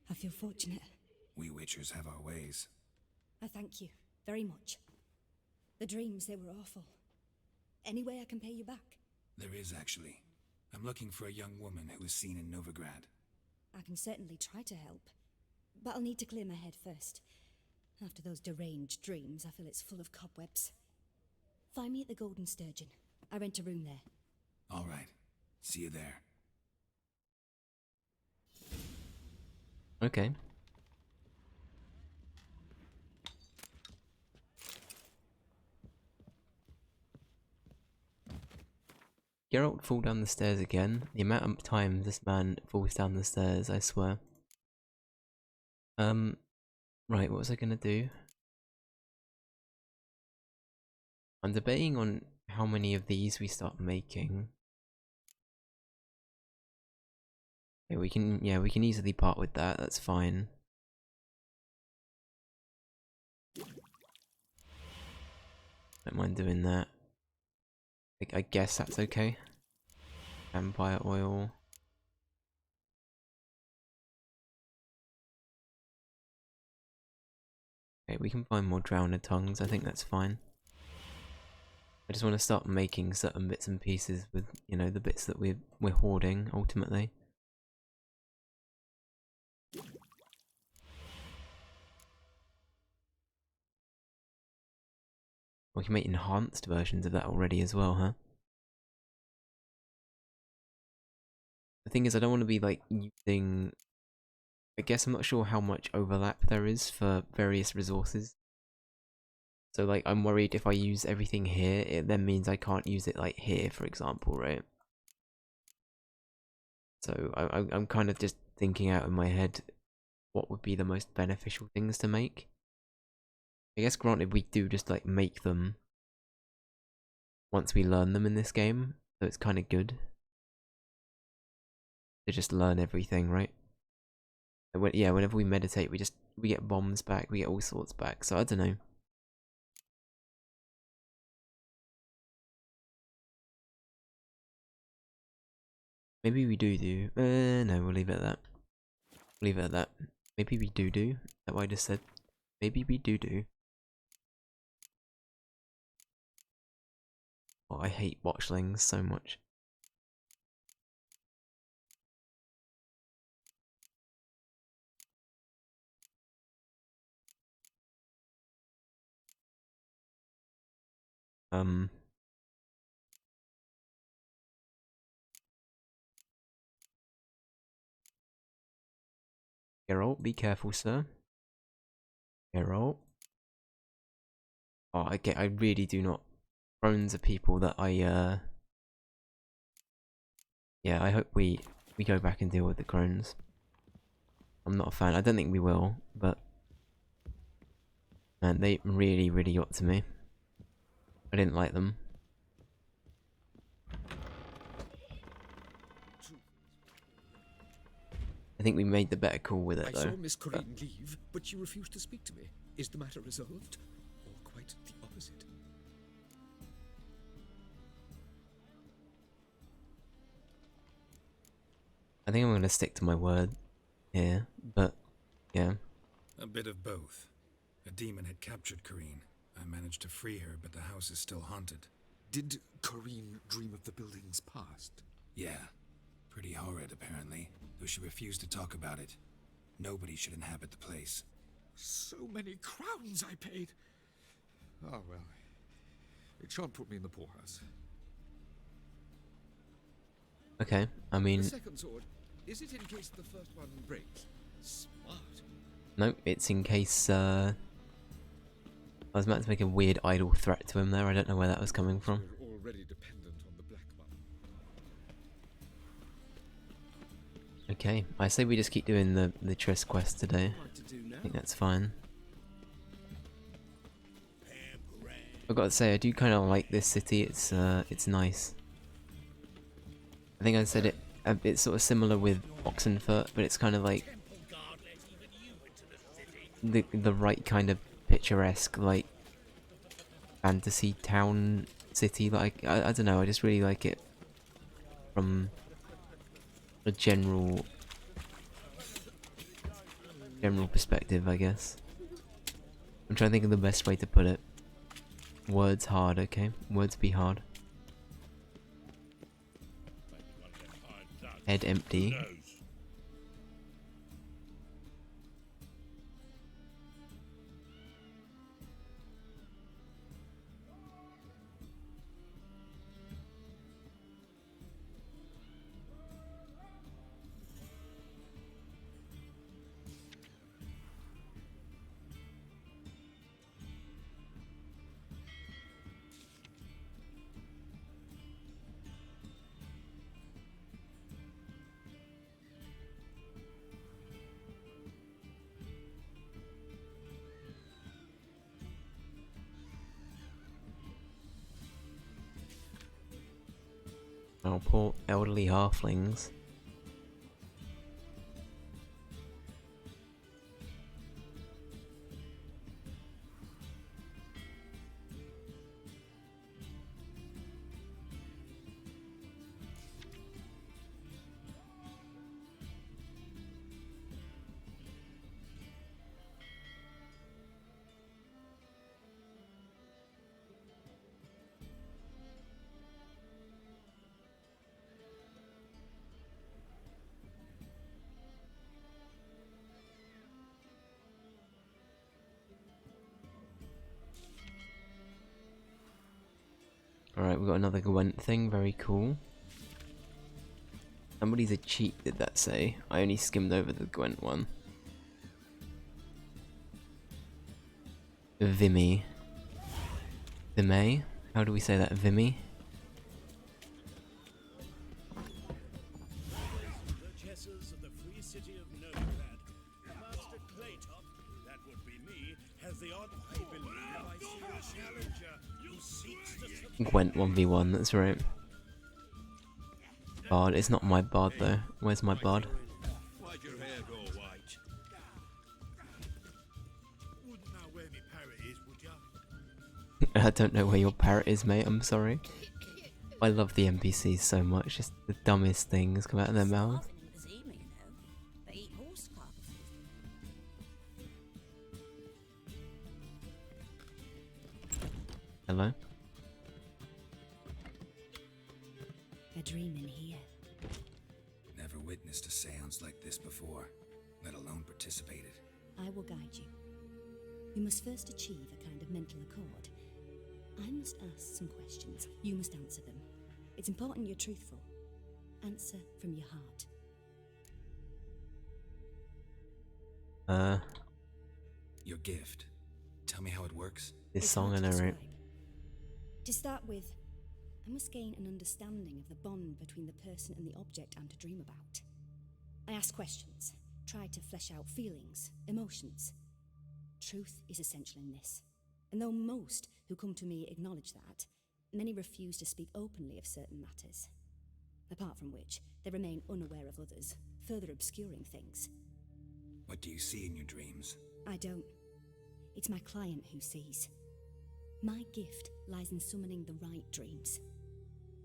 I feel fortunate. We witchers have our ways. I thank you very much. The dreams, they were awful. Any way I can pay you back? There is, actually. I'm looking for a young woman who was seen in Novigrad. I can certainly try to help. But I'll need to clear my head first. After those deranged dreams, I feel it's full of cobwebs. Find me at the Golden Sturgeon. I rent a room there. All right. See you there. Okay. Geralt fall down the stairs again. The amount of times this man falls down the stairs, I swear. Right, what was I gonna do? I'm debating on how many of these we start making. Yeah, we can easily part with that, that's fine. Don't mind doing that. I guess that's okay. Vampire oil. Okay, we can find more Drowner tongues, I think that's fine. I just want to start making certain bits and pieces with, you know, the bits that we're hoarding, ultimately. We can make enhanced versions of that already as well, huh? The thing is, I don't want to be, like, using... I guess I'm not sure how much overlap there is for various resources. So, like, I'm worried if I use everything here, it then means I can't use it, like, here, for example, right? So, I'm kind of just thinking out in my head what would be the most beneficial things to make. I guess granted we do just, like, make them once we learn them in this game, so it's kind of good to just learn everything, right? And yeah, whenever we meditate, we get bombs back, we get all sorts back, so I don't know. Maybe we do. No, we'll leave it at that. Leave it at that. Maybe we do. Is that what I just said? Maybe we do. Oh, I hate watchlings so much. Geralt, be careful, sir. Geralt. Oh, I really do not. Crones are people that yeah, I hope we go back and deal with the crones. I'm not a fan. I don't think we will, but man, they really got to me. I didn't like them. I think we made the better call with it, though. I saw Miss Corrine leave, but she refused to speak to me. Is the matter resolved? Or quite the opposite? I think I'm going to stick to my word here, but yeah. A bit of both. A demon had captured Corrine. I managed to free her, but the house is still haunted. Did Corrine dream of the building's past? Yeah. Pretty horrid, apparently, though she refused to talk about it. Nobody should inhabit the place. So many crowns I paid! Ah, well. It shan't put me in the poorhouse. Okay, I mean... The second sword, is it in case the first one breaks? Smart. No, it's in case, I was about to make a weird idle threat to him there, I don't know where that was coming from. We're already dependent on the black one. Okay, I say we just keep doing the Triss quest today. I think that's fine. I've got to say, I do kind of like this city, it's nice. I think I said it, it's sort of similar with Oxenfurt, but it's kind of like the right kind of picturesque, like, fantasy town city. Like, I don't know, I just really like it from a general perspective, I guess. I'm trying to think of the best way to put it. Words hard, okay? Words be hard. Head empty. Oh, poor elderly halflings. Alright, we've got another Gwent thing, very cool. Somebody's a cheat, did that say? I only skimmed over the Gwent one. Vimy. Vimy? How do we say that? Vimy? Purchasers of the free city of Novigrad, Master Claytop, that would be me, has the odd I believe I see a challenger who seeks to Gwent 1v1, that's right. Bard, it's not my bard though. Where's my bard? Why'd your hair go white? Wouldn't know where me parrot is, would ya? I don't know where your parrot is, mate, I'm sorry. I love the NPCs so much, just the dumbest things come out of their mouth. Hello? A dream in here. Never witnessed a seance like this before, let alone participated. I will guide you. You must first achieve a kind of mental accord. I must ask some questions. You must answer them. It's important you're truthful. Answer from your heart. Your gift. Tell me how it works. This It's song I hard to narrate. describe. To start with, I must gain an understanding of the bond between the person and the object I'm to dream about. I ask questions, try to flesh out feelings, emotions. Truth is essential in this, and though most who come to me acknowledge that, many refuse to speak openly of certain matters. Apart from which, they remain unaware of others, further obscuring things. What do you see in your dreams? I don't. It's my client who sees. My gift lies in summoning the right dreams.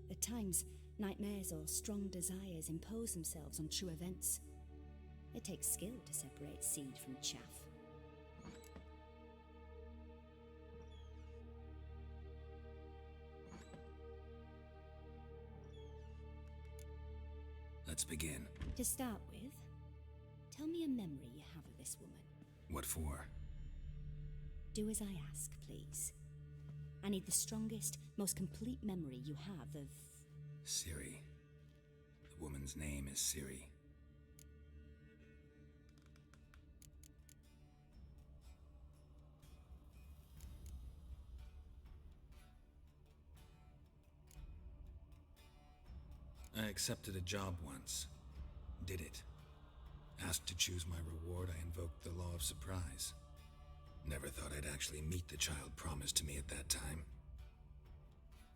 At times, nightmares or strong desires impose themselves on true events. It takes skill to separate seed from chaff. Let's begin. To start with, tell me a memory you have of this woman. What for? Do as I ask, please. I need the strongest, most complete memory you have of... Ciri. The woman's name is Ciri. I accepted a job once. Did it. Asked to choose my reward, I invoked the law of surprise. Never thought I'd actually meet the child promised to me at that time.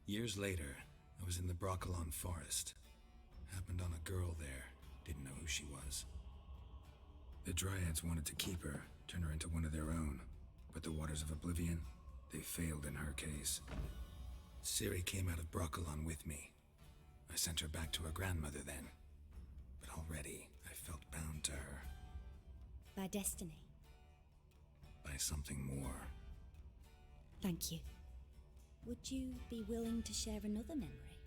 Years later, I was in the Broccolon forest. Happened on a girl there. Didn't know who she was. The Dryads wanted to keep her, turn her into one of their own. But the Waters of Oblivion, they failed in her case. Ciri came out of Broccolon with me. I sent her back to her grandmother then. But already, I felt bound to her. By destiny. By something more. Thank you. Would you be willing to share another memory?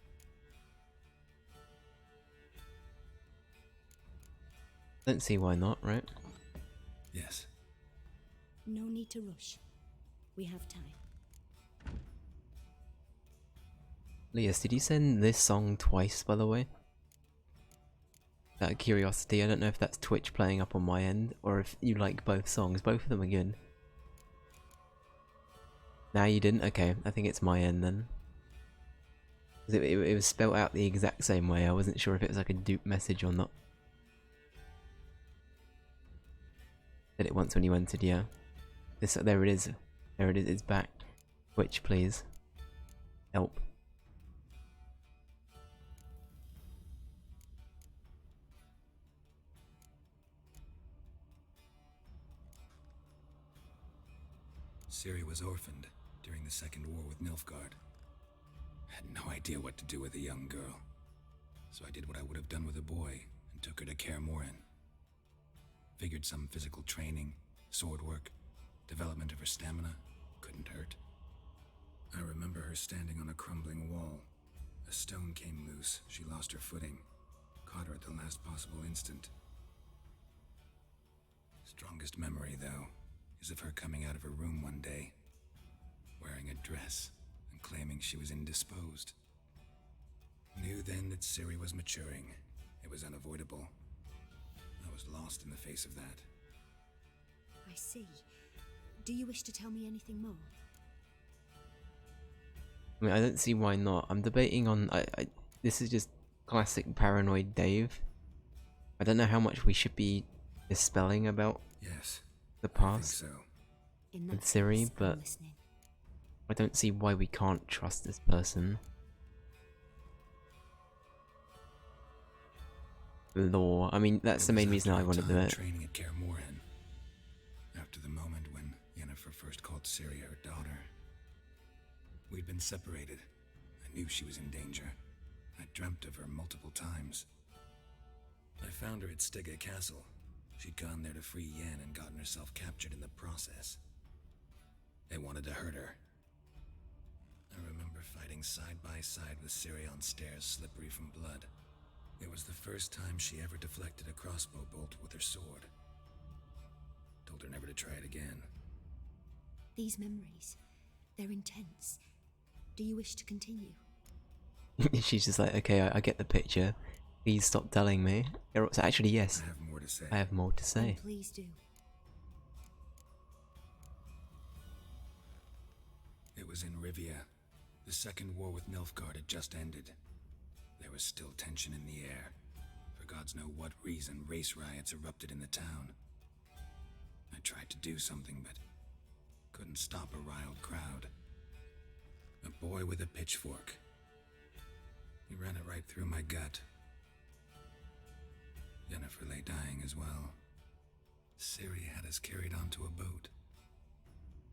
Don't see why not, right? Yes. No need to rush. We have time. Leas, did you send this song twice, by the way? Out of curiosity, I don't know if that's Twitch playing up on my end, or if you like both songs. Both of them are good. Now you didn't? Okay, I think it's my end then. 'Cause it was spelt out the exact same way, I wasn't sure if it was like a dupe message or not. Did it once when you entered, yeah. There it is. There it is, it's back. Twitch, please. Help. Ciri was orphaned during the Second War with Nilfgaard. Had no idea what to do with a young girl. So I did what I would have done with a boy and took her to Kaer Morhen. Figured some physical training, sword work, development of her stamina couldn't hurt. I remember her standing on a crumbling wall. A stone came loose, she lost her footing, caught her at the last possible instant. Strongest memory, though, is of her coming out of her room one day, wearing a dress and claiming she was indisposed. Knew then that Ciri was maturing. It was unavoidable. I was lost in the face of that. I see. Do you wish to tell me anything more? I mean, I don't see why not. I'm debating on. This is just classic paranoid Dave. I don't know how much we should be dispelling about Yes, the I think past so. In with that Ciri, case, I'm but listening. I don't see why we can't trust this person. The law. I mean, that's It the main was reason after I my wanted to do time it. training at Kaer Morhen. After the moment when Yennefer first called Ciri her daughter. We'd been separated. I knew she was in danger. I dreamt of her multiple times. I found her at Stygga Castle. She'd gone there to free Yen and gotten herself captured in the process. They wanted to hurt her. I remember fighting side by side with Ciri on stairs slippery from blood. It was the first time she ever deflected a crossbow bolt with her sword. Told her never to try it again. These memories, they're intense. Do you wish to continue? She's just like, okay, I get the picture. Please stop telling me. So actually, yes, I have more to say. I have more to say. Then please do. It was in Rivia. The Second War with Nilfgaard had just ended. There was still tension in the air. For gods know what reason, race riots erupted in the town. I tried to do something, but couldn't stop a riled crowd. A boy with a pitchfork. He ran it right through my gut. Yennefer lay dying as well. Ciri had us carried onto a boat.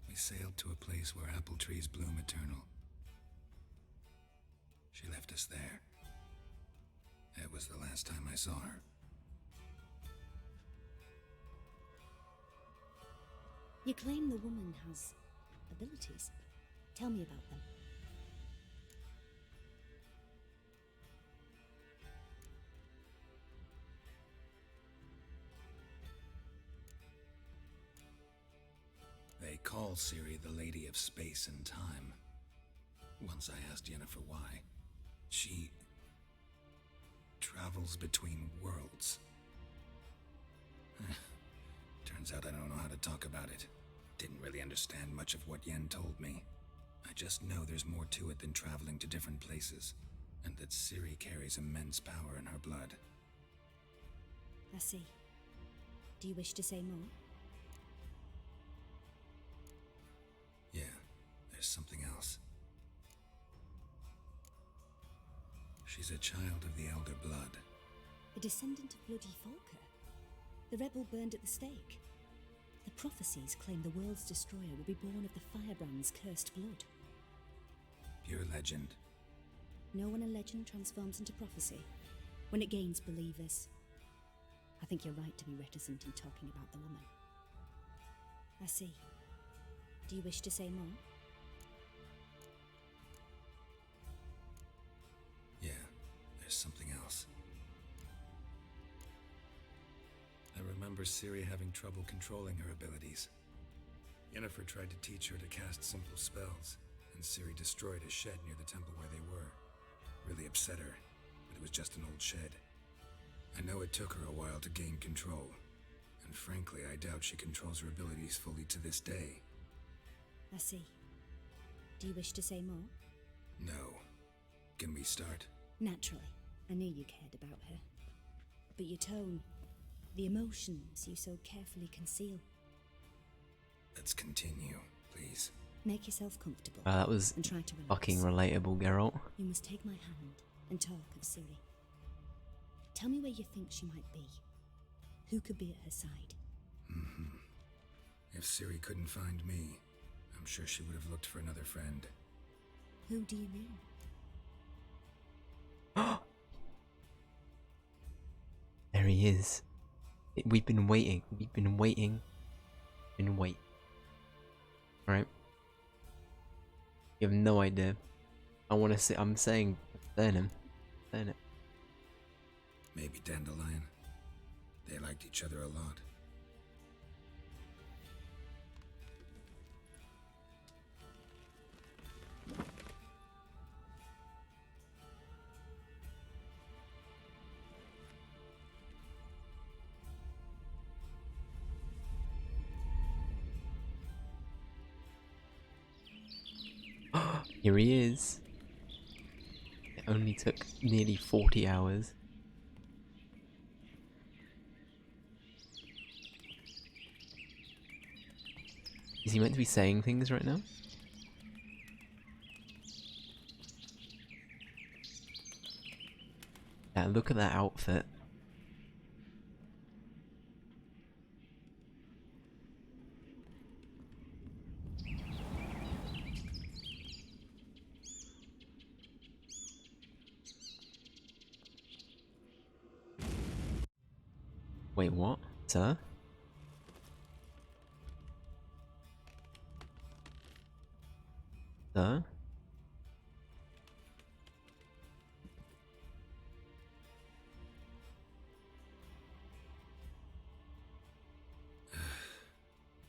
We sailed to a place where apple trees bloom eternal. She left us there. It was the last time I saw her. You claim the woman has abilities. Tell me about them. They call Ciri the Lady of Space and Time. Once I asked Yennefer why. She travels between worlds. Turns out I don't know how to talk about it. Didn't really understand much of what Yen told me. I just know there's more to it than traveling to different places, and that Ciri carries immense power in her blood. I see. Do you wish to say more? Yeah, there's something else. She's a child of the Elder Blood. A descendant of bloody Volker. The rebel burned at the stake. The prophecies claim the world's destroyer will be born of the firebrand's cursed blood. Pure legend. Know when a legend transforms into prophecy? When it gains believers. I think you're right to be reticent in talking about the woman. I see. Do you wish to say more? Yeah, there's something else. I remember Ciri having trouble controlling her abilities. Yennefer tried to teach her to cast simple spells, and Ciri destroyed a shed near the temple where they were. Really upset her, but it was just an old shed. I know it took her a while to gain control, and frankly, I doubt she controls her abilities fully to this day. I see. Do you wish to say more? No. Can we start? Naturally. I knew you cared about her. But your tone, the emotions you so carefully conceal. Let's continue, please. Make yourself comfortable. That was and try to relax. fucking relatable, Geralt. You must take my hand and talk of Ciri. Tell me where you think she might be. Who could be at her side? If Ciri couldn't find me, I I'm sure she would have looked for another friend. Who do you mean? There he is. We've been waiting. We've been waiting. Been wait. Alright. You have no idea. I want to say. I'm saying. Burn him. Burn it. Maybe Dandelion. They liked each other a lot. Here he is. It only took nearly 40 hours. Is he meant to be saying things right now? Yeah, look at that outfit. Wait, what? Sir? Sir?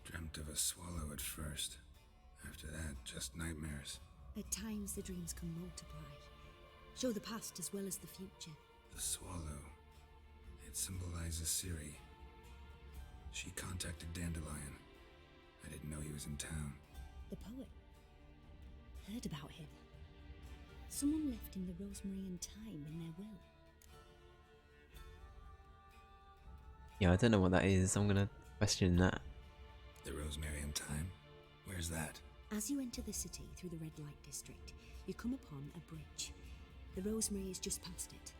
Dreamt of a swallow at first. After that, just nightmares. At times, the dreams can multiply, show the past as well as the future. The swallow. It symbolizes Ciri. She contacted Dandelion. I didn't know he was in town. The poet. Heard about him. Someone left him the rosemary and thyme in their will. Yeah, I don't know what that is. I'm gonna question that. The rosemary and thyme? Where's that? As you enter the city through the red light district, you come upon a bridge. The rosemary is just past it.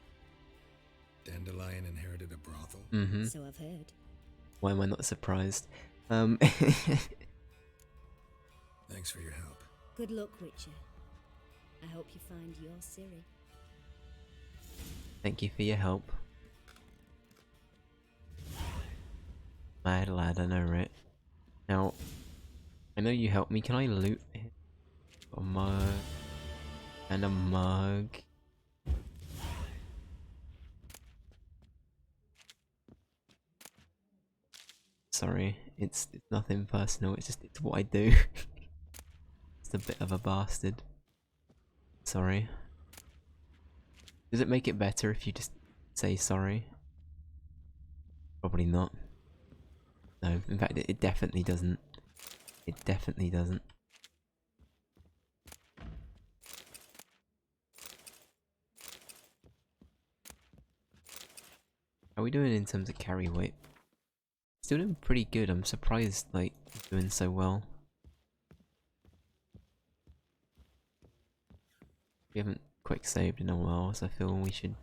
Dandelion inherited a brothel? Mm-hmm. So I've heard. Why am I not surprised? Thanks for your help. Good luck, Witcher. I hope you find your Ciri. Thank you for your help. Mad lad, I know, right? Now, I know you helped me. Can I loot it? A mug. And a mug. Sorry, it's nothing personal, it's what I do. It's a bit of a bastard. Sorry. Does it make it better if you just say sorry? Probably not. No, in fact it definitely doesn't. It definitely doesn't. How are we doing in terms of carry weight? Still doing pretty good. I'm surprised, like, doing so well. We haven't quick saved in a while, so I feel we should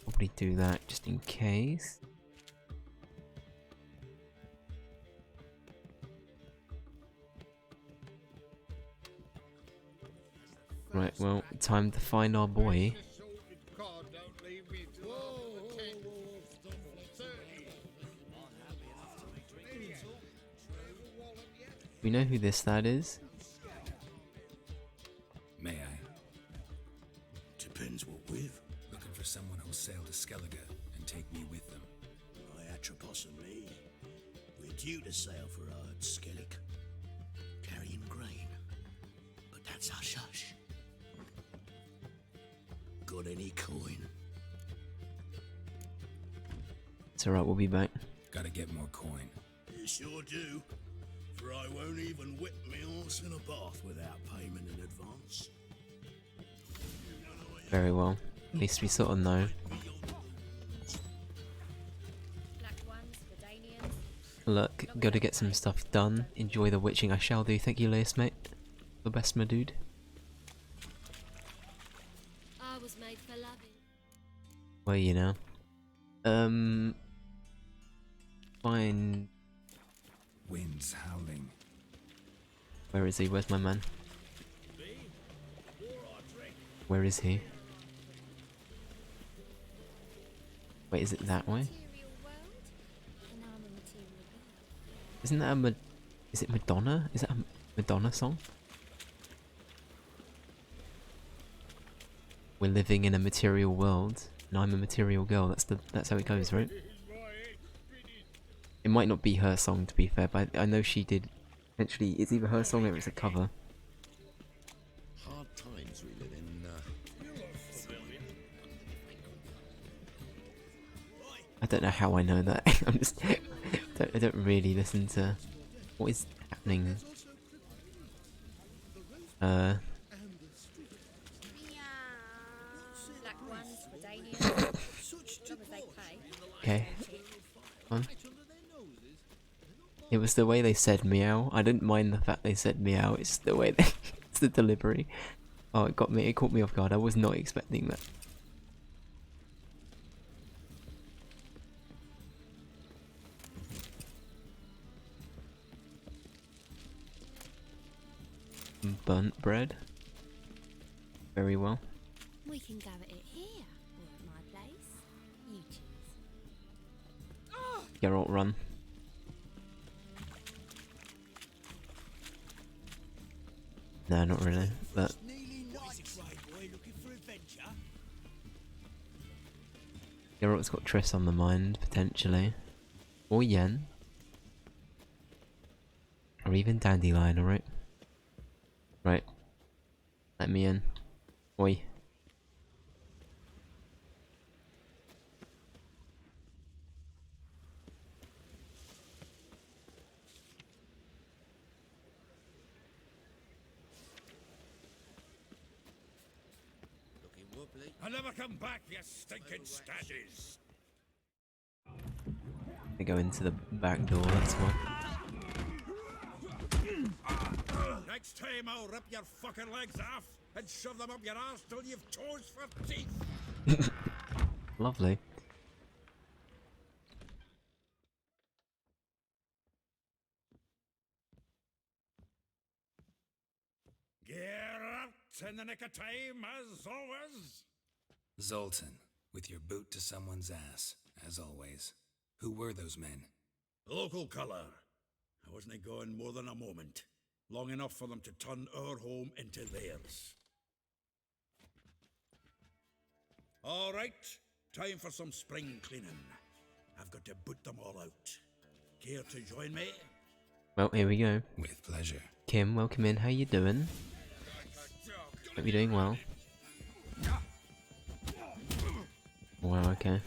probably do that just in case. Right, well, time to find our boy. We know who this lad is. May I? Depends what with. Looking for someone who'll sail to Skellige and take me with them. By Atropos and me, we're due to sail for Skellig, carrying grain. But that's hush-hush. Got any coin? It's alright, we'll be back. Gotta get more coin. You sure do. For I won't even whip me horse in a bath without payment in advance. Very well. At least we sort of know. Black ones, Redanians. Look, gotta get some stuff done. Enjoy the witching, I shall do. Thank you, Lace, mate. The best, my dude. I was made for loving. Where are you now? Fine. Winds howling. Where is he? Where's my man? Where is he? Wait, is it that way? Material world, and I'm a material girl. Isn't that a is it Madonna? Is that a Madonna song? We're living in a material world, and I'm a material girl. That's how it goes, right? It might not be her song, to be fair, but I know she did. Eventually, it's either her song or it's a cover. Hard times we live in. I don't know how I know that. I'm just. I don't really listen to what is happening. Black ones, Redanians, long as they pay. Okay. It was the way they said meow. I didn't mind the fact they said meow. It's the way they. It's the delivery. Oh, it got me. It caught me off guard. I was not expecting that. Burnt bread. Very well. We can go at it here, or at my place. You choose. Geralt, run. No, not really, but Geralt's got Triss on the mind, potentially. Or Yen. Or even Dandelion, alright? Right. Let me in. Oi. I'll never come back, you stinking staggies! I go into the back door, that's why. Next time I'll rip your fucking legs off and shove them up your ass till you've toes for teeth! Lovely. Geralt, in the nick of time, as always! Zoltan, with your boot to someone's ass, as always. Who were those men? Local colour. I wasn't gone more than a moment. Long enough for them to turn our home into theirs. All right, time for some spring cleaning. I've got to boot them all out. Care to join me? Well, here we go. With pleasure. Kim, welcome in. How you doing? Hope you're doing well. Wow, okay.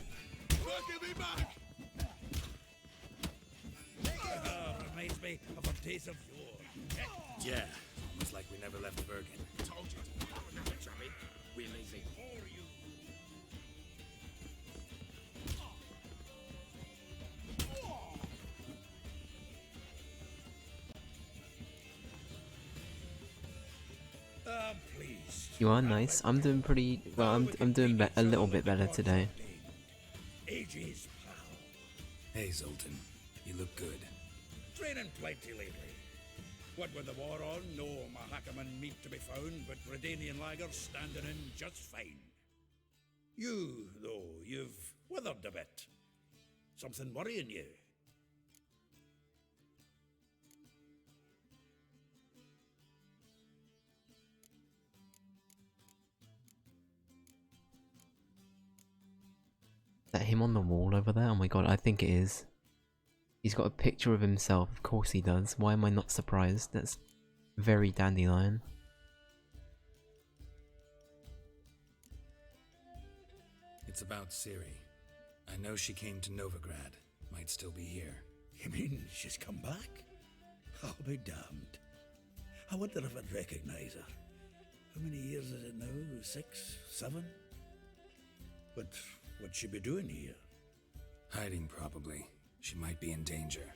Reminds me of our days of yore. Yeah, almost like we never left Bergen. Told you. Remember, chummy? We're leaving. Please. You are nice. I'm doing pretty well. I'm doing a little bit better today. Ages, pal. Hey, Zoltan. You look good. Training plenty lately. What with the war on, no Mahakaman meat to be found, but Redanian lagers standing in just fine. You, though, you've withered a bit. Something worrying you? Is that him on the wall over there? Oh my god, I think it is. He's got a picture of himself. Of course he does. Why am I not surprised? That's very Dandelion. It's about Ciri. I know she came to Novigrad. Might still be here. You mean she's come back? I'll be damned. I wonder if I'd recognize her. How many years is it now? 6, 7? But what'd she be doing here? Hiding, probably. She might be in danger.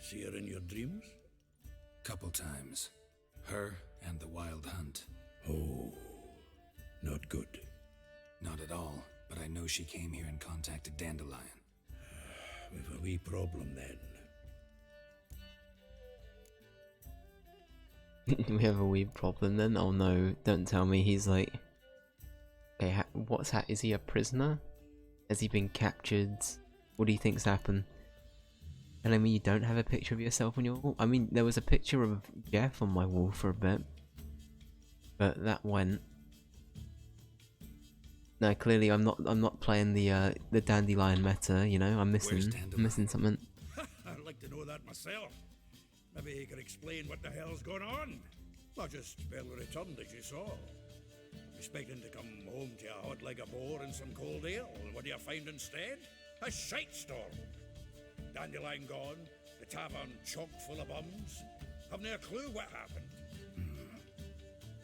See her in your dreams? Couple times. Her and the Wild Hunt. Oh, not good. Not at all, but I know she came here and contacted Dandelion. We've a wee problem then. we have a weird problem then. Oh no, don't tell me he's like... Okay, is he a prisoner? Has he been captured? What do you think's happened? Telling me you don't have a picture of yourself on your wall? I mean, there was a picture of Jeff on my wall for a bit. But that went. No, clearly I'm not playing the dandelion meta, you know, I'm missing something. I'd like to know that myself. Maybe you could explain what the hell's going on. Not just barely returned as you saw. Expecting to come home to a hot like a boar and some cold ale, and what do you find instead? A shite storm. Dandelion gone, the tavern chock full of bums. Have no clue what happened.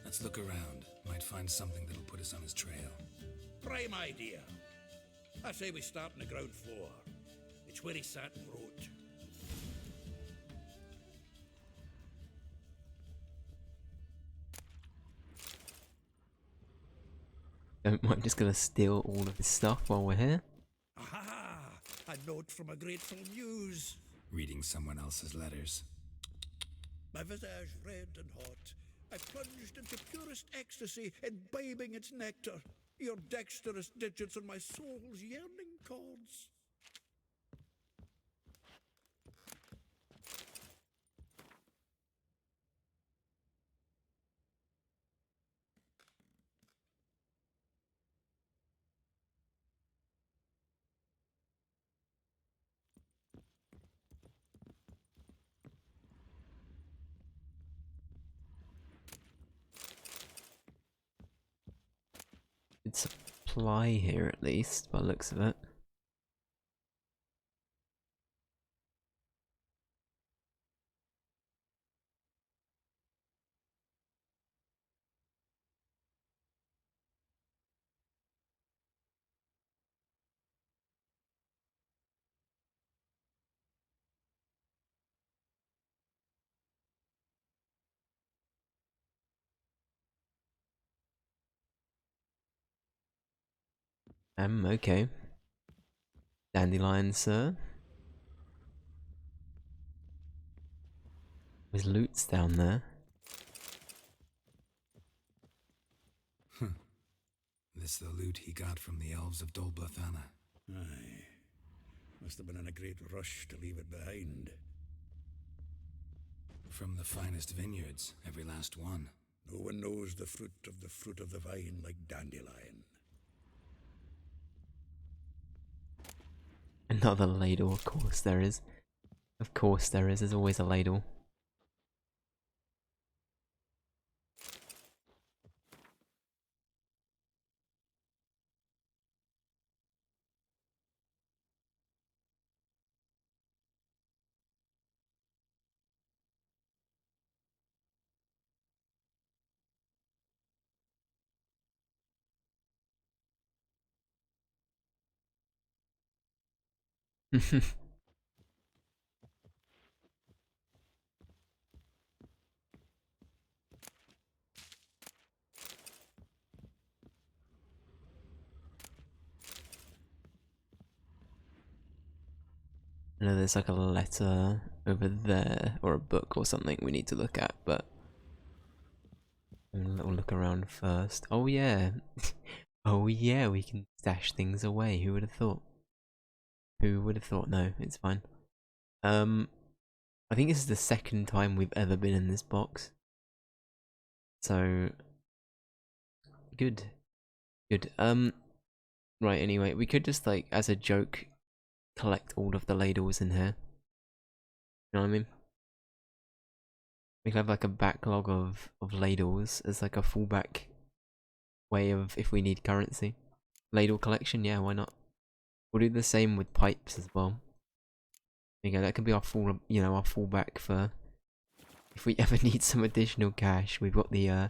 Let's look around. Might find something that'll put us on his trail. Prime idea. I say we start on the ground floor. It's where he sat and wrote. I'm just gonna steal all of his stuff while we're here. Aha! A note from a grateful muse. Reading someone else's letters. My visage red and hot, I plunged into purest ecstasy, imbibing its nectar. Your dexterous digits on my soul's yearning chords. It's supply here at least, by the looks of it. Okay. Dandelion, sir. His loot's down there. This the loot he got from the elves of Dolblathana. Aye. Must have been in a great rush to leave it behind. From the finest vineyards, every last one. No one knows the fruit of the vine like Dandelion. Another ladle, of course there is. Of course there is, there's always a ladle. I know there's like a letter over there, or a book or something we need to look at, but a little look around first. Oh yeah, oh yeah, we can stash things away. Who would have thought? Who would have thought? No, it's fine. I think this is the second time we've ever been in this box. So good, good. Right. Anyway, we could just like, as a joke, collect all of the ladles in here. You know what I mean? We could have like a backlog of ladles as like a fallback way of if we need currency. Ladle collection, yeah, why not? We'll do the same with pipes as well. There you go, that could be our our fallback for if we ever need some additional cash. We've got the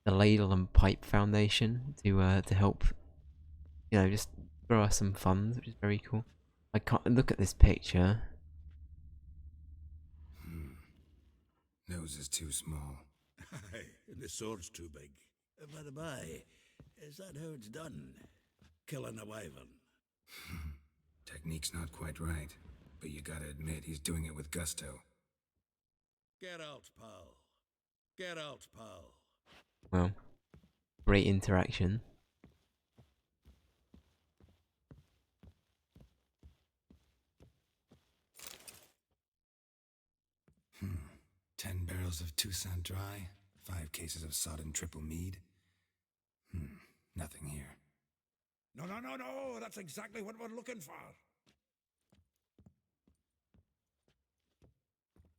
ladle and pipe foundation to help, just throw us some funds, which is very cool. I can't look at this picture. Nose is too small. Aye, and the sword's too big. By the by, is that how it's done? Killing a wyvern? Technique's not quite right, but you gotta admit he's doing it with gusto. Get out, pal. Get out, pal. Well, great interaction. Hmm. 10 barrels of Toussaint Dry, 5 cases of sodden triple mead. Nothing here. No, no, no, no! That's exactly what we're looking for!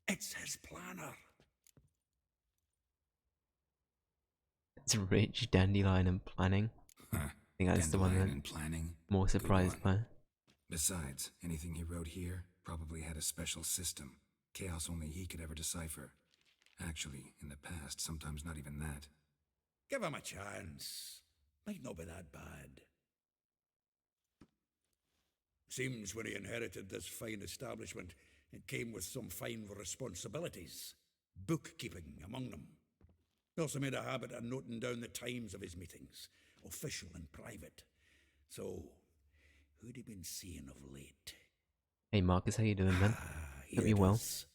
It's his planner! It's rich, dandelion, and planning. Huh. I think that's the one Dandelion that and planning. I'm more Good surprised one. by. Besides, anything he wrote here probably had a special system. Chaos only he could ever decipher. Actually, in the past, sometimes not even that. Give him a chance. Might not be that bad. Seems when he inherited this fine establishment, it came with some fine responsibilities. Bookkeeping among them. He also made a habit of noting down the times of his meetings, official and private. So, who'd he been seeing of late? Hey Marcus, how you doing, man? Here Hope you're it well. is.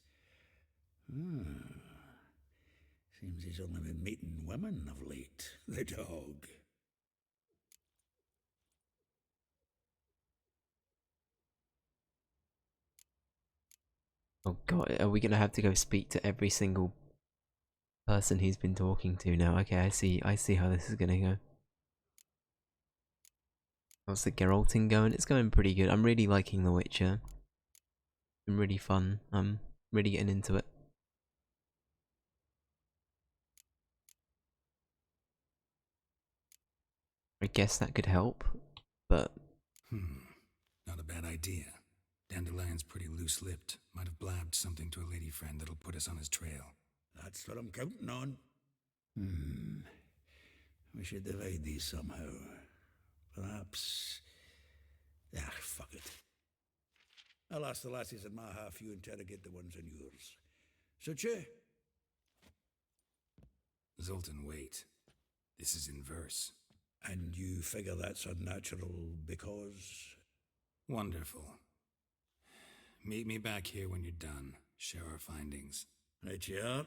Seems he's only been meeting women of late. The dog. Oh god, are we gonna have to go speak to every single person he's been talking to now? Okay, I see how this is gonna go. How's the Geralting going? It's going pretty good. I'm really liking The Witcher. It's been really fun. I'm really getting into it. I guess that could help, but Not a bad idea. Dandelion's pretty loose-lipped. Might have blabbed something to a lady friend that'll put us on his trail. That's what I'm counting on. We should divide these somehow. Perhaps. Fuck it. I'll ask the lassies in my half, you interrogate the ones in yours. Suit you? Zoltan, wait. This is in verse. And you figure that's unnatural because. Wonderful. Meet me back here when you're done. Share our findings. Right you are.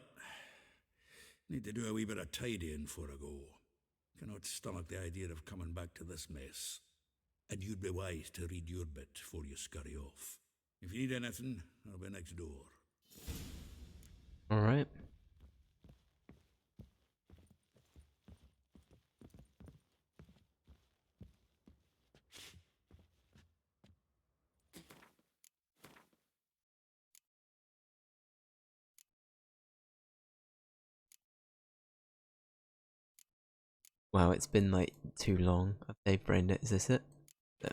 Need to do a wee bit of tidying before I go. Cannot stomach the idea of coming back to this mess. And you'd be wise to read your bit before you scurry off. If you need anything, I'll be next door. alright. Wow, it's been like too long. They've brained it. Is this it? No.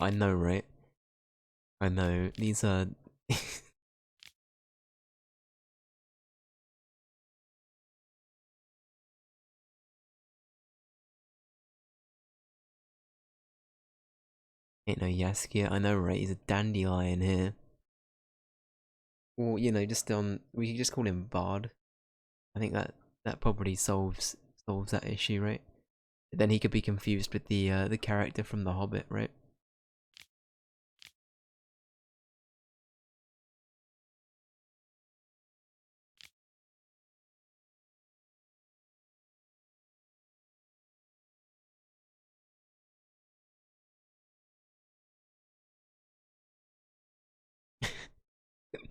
I know, right? I know. These are. Ain't no Yaskia. I know, right? He's a dandelion here. Or, you know, just we could just call him Bard. I think that probably solves that issue, right? Then he could be confused with the character from The Hobbit, right?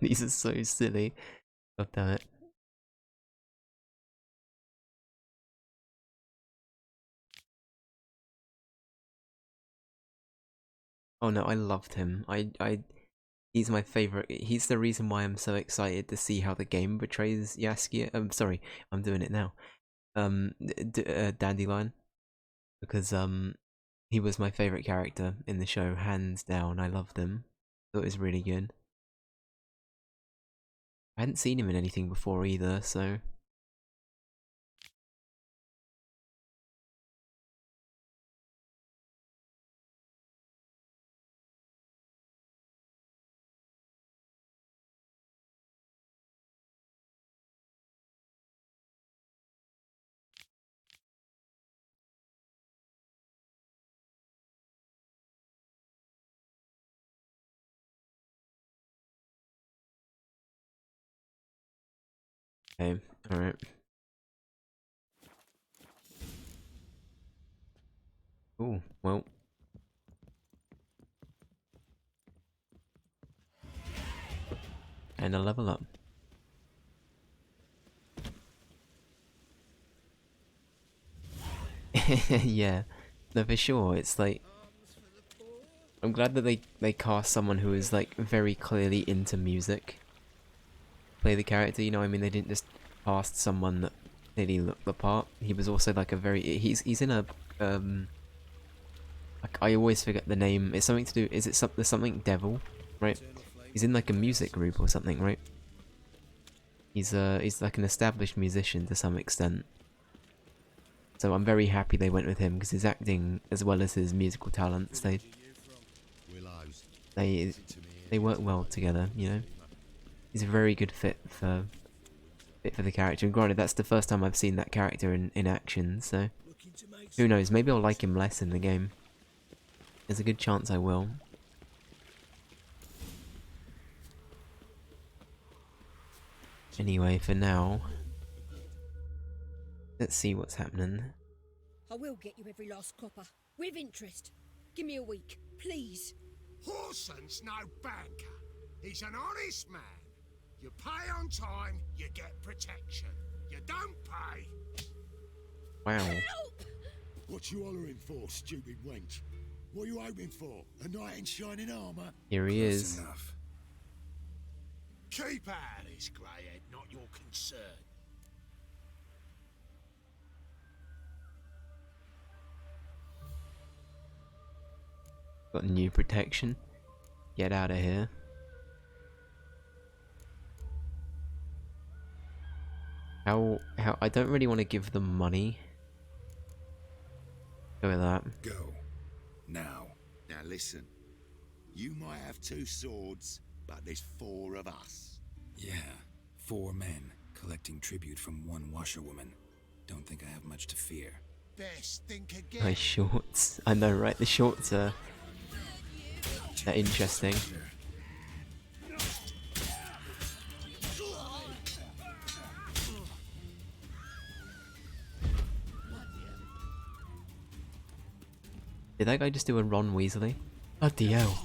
These are so silly. God damn it. Oh no, I loved him. He's my favorite. He's the reason why I'm so excited to see how the game portrays Yaskia. Sorry, I'm doing it now. Dandelion, because he was my favorite character in the show, hands down. I loved him. Thought it was really good. I hadn't seen him in anything before either, so Okay, alright. Oh, well. And a level up. Yeah, no, for sure. It's like, I'm glad that they cast someone who is like very clearly into music. Play the character, you know what I mean? They didn't just cast someone that clearly looked the part. He was also like a very, he's in a, like, I always forget the name. It's something to do, is it something Devil, right? He's in like a music group or something, right? He's like an established musician to some extent. So I'm very happy they went with him because his acting as well as his musical talents, they work well together, you know. He's a very good fit for the character. And granted, that's the first time I've seen that character in action, so who knows? Maybe I'll like him less in the game. There's a good chance I will. Anyway, for now, let's see what's happening. I will get you every last copper, with interest. Give me a week, please. Horson's no banker. He's an honest man. You pay on time, you get protection. You don't pay. Wow. Help! What you hollering for, stupid wench? What you hoping for? A knight in shining armour? Here he Close is. enough. Keep out of this, greyhead, not your concern. Got new protection. Get out of here. How I don't really want to give them money. Go with that. Go. Now. Now listen. You might have 2 swords, but there's 4 of us. Yeah. 4 men collecting tribute from 1 washerwoman. Don't think I have much to fear. Best think again. Nice shorts. I know, right? The shorts are interesting. Did that guy just do a Ron Weasley? Bloody hell.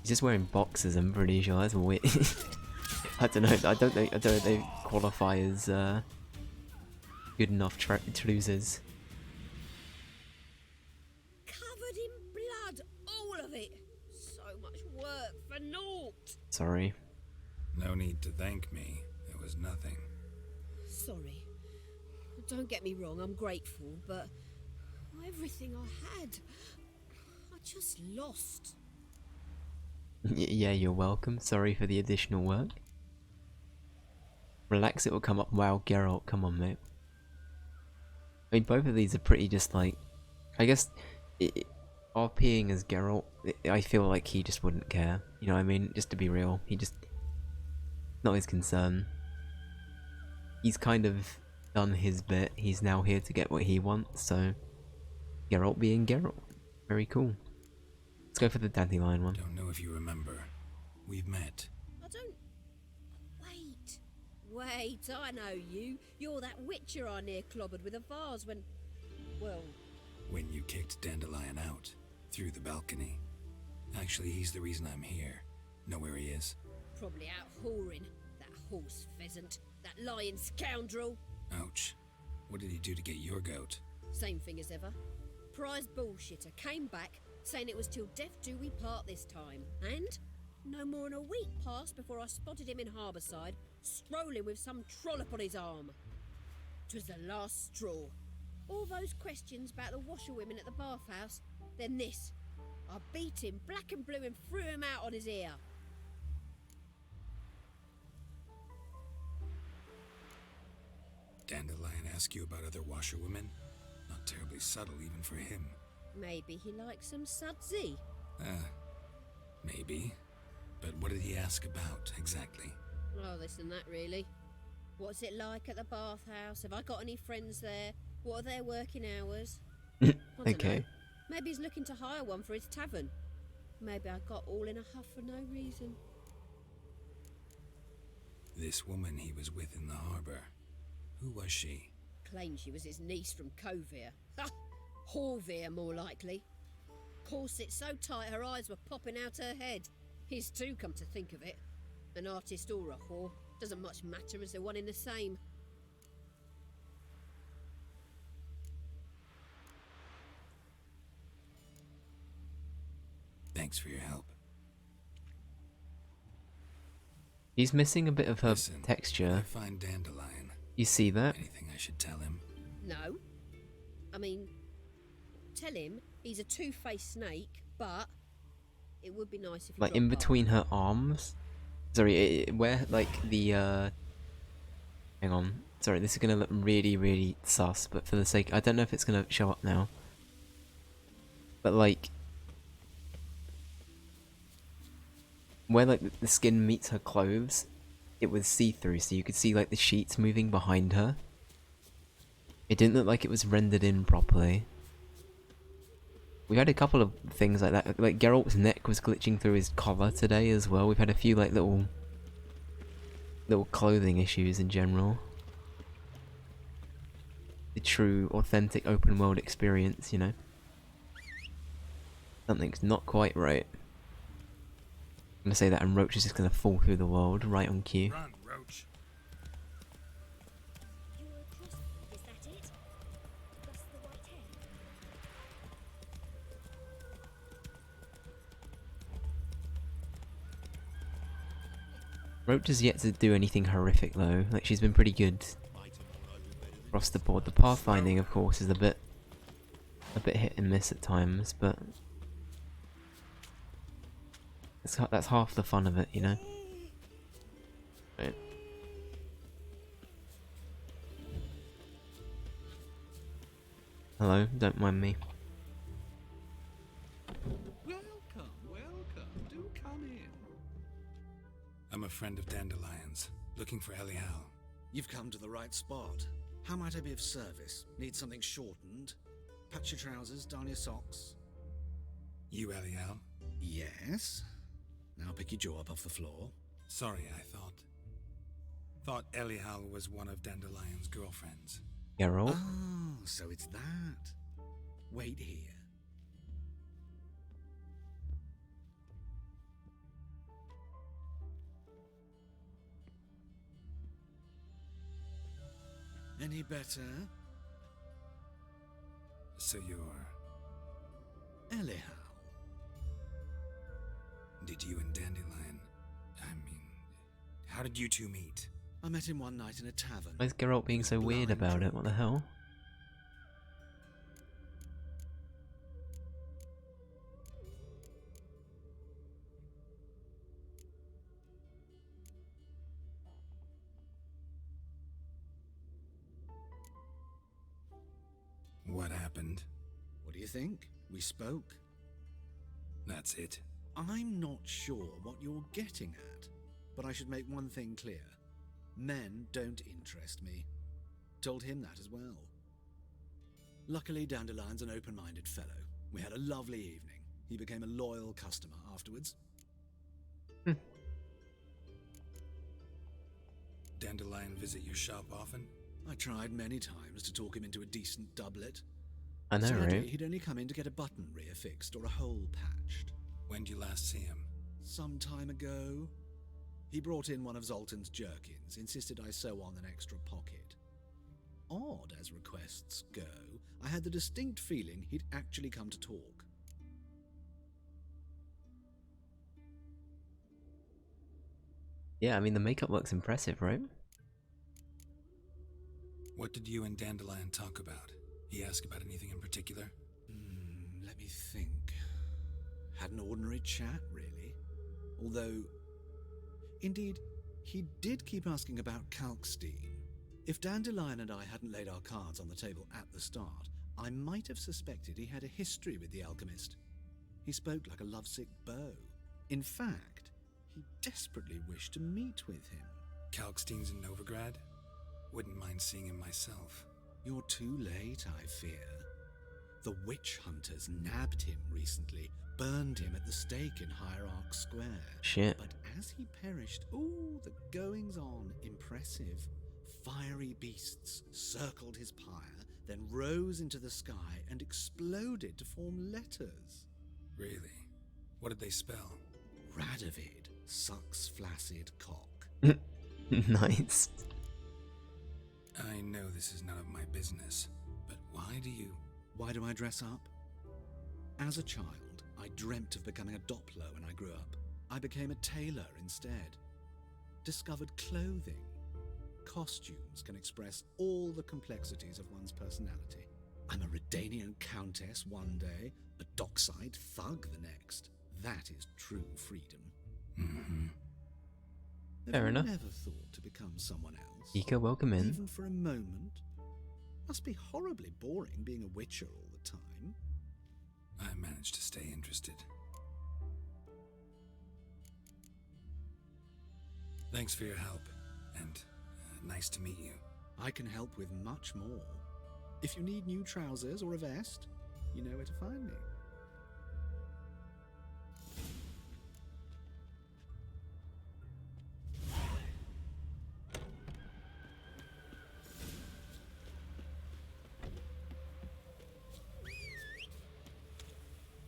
He's just wearing boxers, I'm pretty sure. That's weird. I don't know. I don't know if they qualify as good enough trousers. Covered in blood, all of it. So much work for naught. Sorry. No need to thank me. It was nothing. Sorry. Don't get me wrong, I'm grateful, but everything I had, I just lost. Yeah, you're welcome. Sorry for the additional work. Relax, it will come up. Wow, Geralt, come on, mate. I mean, both of these are pretty just like... I guess... RPing as Geralt, I feel like he just wouldn't care. You know what I mean? Just to be real. He just... Not his concern. He's kind of done his bit. He's now here to get what he wants, so... Geralt being Geralt. Very cool. Let's go for the dandelion one. Don't know if you remember. We've met. I don't... Wait, I know you. You're that witcher I near clobbered with a vase when... Well... When you kicked Dandelion out. Through the balcony. Actually, he's the reason I'm here. Know where he is? Probably out whoring. That horse pheasant. That lying scoundrel. Ouch. What did he do to get your goat? Same thing as ever. Prize bullshitter came back, saying it was till death do we part this time. And no more than a week passed before I spotted him in Harbourside, strolling with some trollop on his arm. 'Twas the last straw. All those questions about the washerwomen at the bathhouse, then this. I beat him black and blue and threw him out on his ear. Dandelion ask you about other washerwomen? Not terribly subtle even for him. Maybe he likes some sudsy. Maybe. But what did he ask about, exactly? Oh, this and that, really. What's it like at the bathhouse? Have I got any friends there? What are their working hours? I dunno. Okay. Maybe he's looking to hire one for his tavern. Maybe I got all in a huff for no reason. This woman he was with in the harbor. Who was she? Claimed she was his niece from Covere. Ha! Horvere, more likely. Corset so tight her eyes were popping out her head. His too, come to think of it. An artist or a whore. Doesn't much matter as they're one in the same. Thanks for your help. He's missing a bit of her Listen, texture. if I find Dandelion. You see that? Anything I should tell him? No. I mean, tell him he's a two-faced snake, but it would be nice if you Like dropped in by. between her arms. Sorry, where like the hang on. Sorry, this is gonna look really, really sus, but for the sake, I don't know if it's gonna show up now. But like, where like the skin meets her clothes, it was see-through, so you could see like the sheets moving behind her. It didn't look like it was rendered in properly. We had a couple of things like that. Like Geralt's neck was glitching through his collar today as well. We've had a few like little clothing issues in general. The true, authentic open world experience, you know. Something's not quite right. I'm gonna say that, and Roach is just gonna fall through the world right on cue. Run, Roach. You're a crossbow, is that it? Thus the white hair. Roach has yet to do anything horrific though. Like, she's been pretty good across the board. The pathfinding, of course, is a bit hit and miss at times, but that's half the fun of it, you know. Right. Hello, don't mind me. Welcome, welcome. Do come in. I'm a friend of Dandelion's, looking for Elial. You've come to the right spot. How might I be of service? Need something shortened? Patch your trousers, darn your socks. You Elial? Yes. Now pick your jaw up off the floor. Sorry, I thought Elial was one of Dandelion's girlfriends. Geralt? Oh, so it's that. Wait here. Any better? So you're... Elial. Did you and Dandelion... I mean... How did you two meet? I met him one night in a tavern. Why is Geralt being so weird about it? What the hell? What happened? What do you think? We spoke. That's it. I'm not sure what you're getting at, but I should make one thing clear. Men don't interest me. Told him that as well. Luckily, Dandelion's an open-minded fellow. We had a lovely evening. He became a loyal customer afterwards. Dandelion visit your shop often? I tried many times to talk him into a decent doublet. I know, Sadly, right? he'd only come in to get a button reaffixed or a hole patched. When did you last see him? Some time ago. He brought in one of Zoltan's jerkins, insisted I sew on an extra pocket. Odd as requests go, I had the distinct feeling he'd actually come to talk. Yeah, I mean the makeup looks impressive, right? What did you and Dandelion talk about? He asked about anything in particular? Let me think. Had an ordinary chat, really. Although, indeed, he did keep asking about Kalkstein. If Dandelion and I hadn't laid our cards on the table at the start, I might have suspected he had a history with the alchemist. He spoke like a lovesick beau. In fact, he desperately wished to meet with him. Kalkstein's in Novigrad? Wouldn't mind seeing him myself. You're too late, I fear. The witch hunters nabbed him recently, burned him at the stake in Hierarch Square. Shit. But as he perished, ooh, the goings on, impressive. Fiery beasts circled his pyre, then rose into the sky and exploded to form letters. Really? What did they spell? Radovid sucks flaccid cock. Nice. I know this is none of my business, but why do I dress up? As a child, I dreamt of becoming a Doppler when I grew up. I became a tailor instead. Discovered clothing. Costumes can express all the complexities of one's personality. I'm a Redanian countess one day, a dockside thug the next. That is true freedom. Mm-hmm. Fair enough. Never thought to become someone else. Ika, welcome in. Even for a moment. Must be horribly boring being a witcher all the time. I managed to stay interested. Thanks for your help, and nice to meet you. I can help with much more. If you need new trousers or a vest, you know where to find me.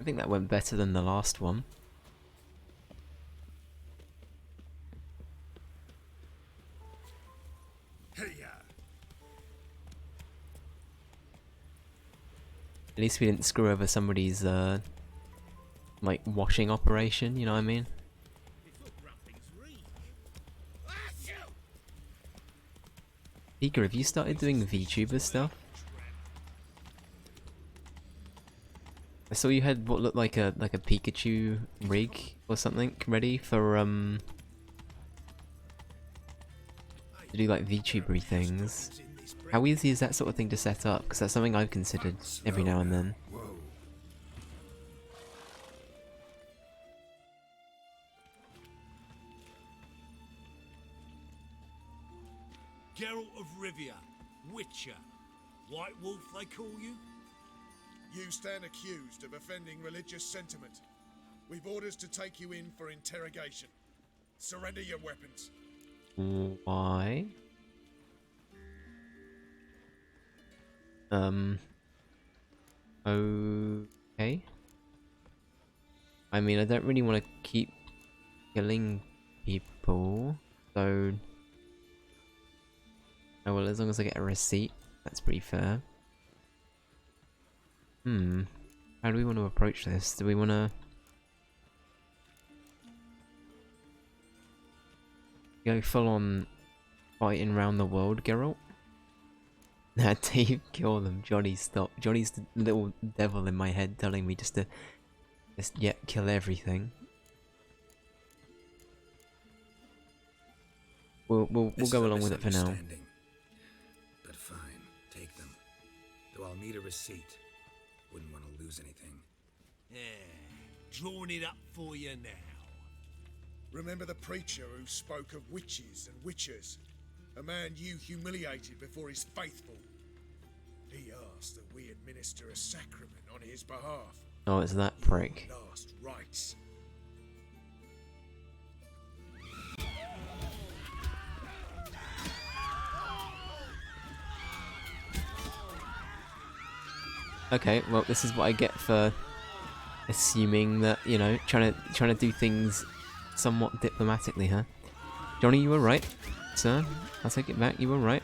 I think that went better than the last one. At least we didn't screw over somebody's, like, washing operation, you know what I mean? Ika, have you started doing VTuber stuff? I saw you had what looked like a Pikachu rig or something ready for to do like VTubery things. How easy is that sort of thing to set up? Because that's something I've considered every now and then. Geralt of Rivia, Witcher. White Wolf, they call you? You stand accused of offending religious sentiment. We've orders to take you in for interrogation. Surrender your weapons. Why? Okay. I mean, I don't really want to keep killing people, so... Oh well, as long as I get a receipt, that's pretty fair. How do we want to approach this? Do we want to... go full on fighting around the world, Geralt? Nah, Dave, kill them. Johnny, stop. Johnny's the little devil in my head telling me just to... kill everything. We'll go along with it for now. But fine, take them. Though I'll need a receipt. Wouldn't want to lose anything. Yeah, drawing it up for you now. Remember the preacher who spoke of witches and witchers? A man you humiliated before his faithful. He asked that we administer a sacrament on his behalf. Oh, it's that prick. Last rites. Okay, well, this is what I get for assuming that, you know, trying to do things somewhat diplomatically, huh? Johnny, you were right, sir. I'll take it back. You were right.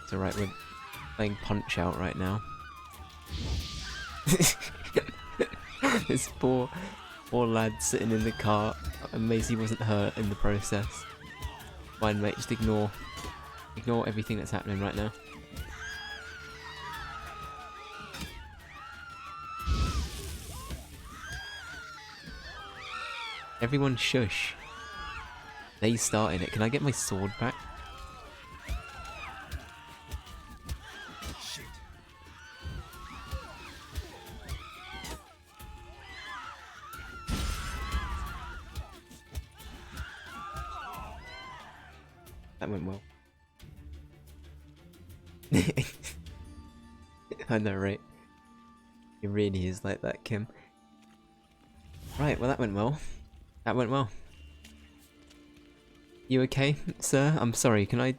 It's alright, we're playing Punch Out right now. This poor lad sitting in the car. I'm amazed he wasn't hurt in the process. Fine, mate, just ignore everything that's happening right now. Everyone shush. They started it. Can I get my sword back? Shit. That went well. I know, right? It really is like that, Kim. Right, well that went well. That went well. You okay, sir? I'm sorry, can I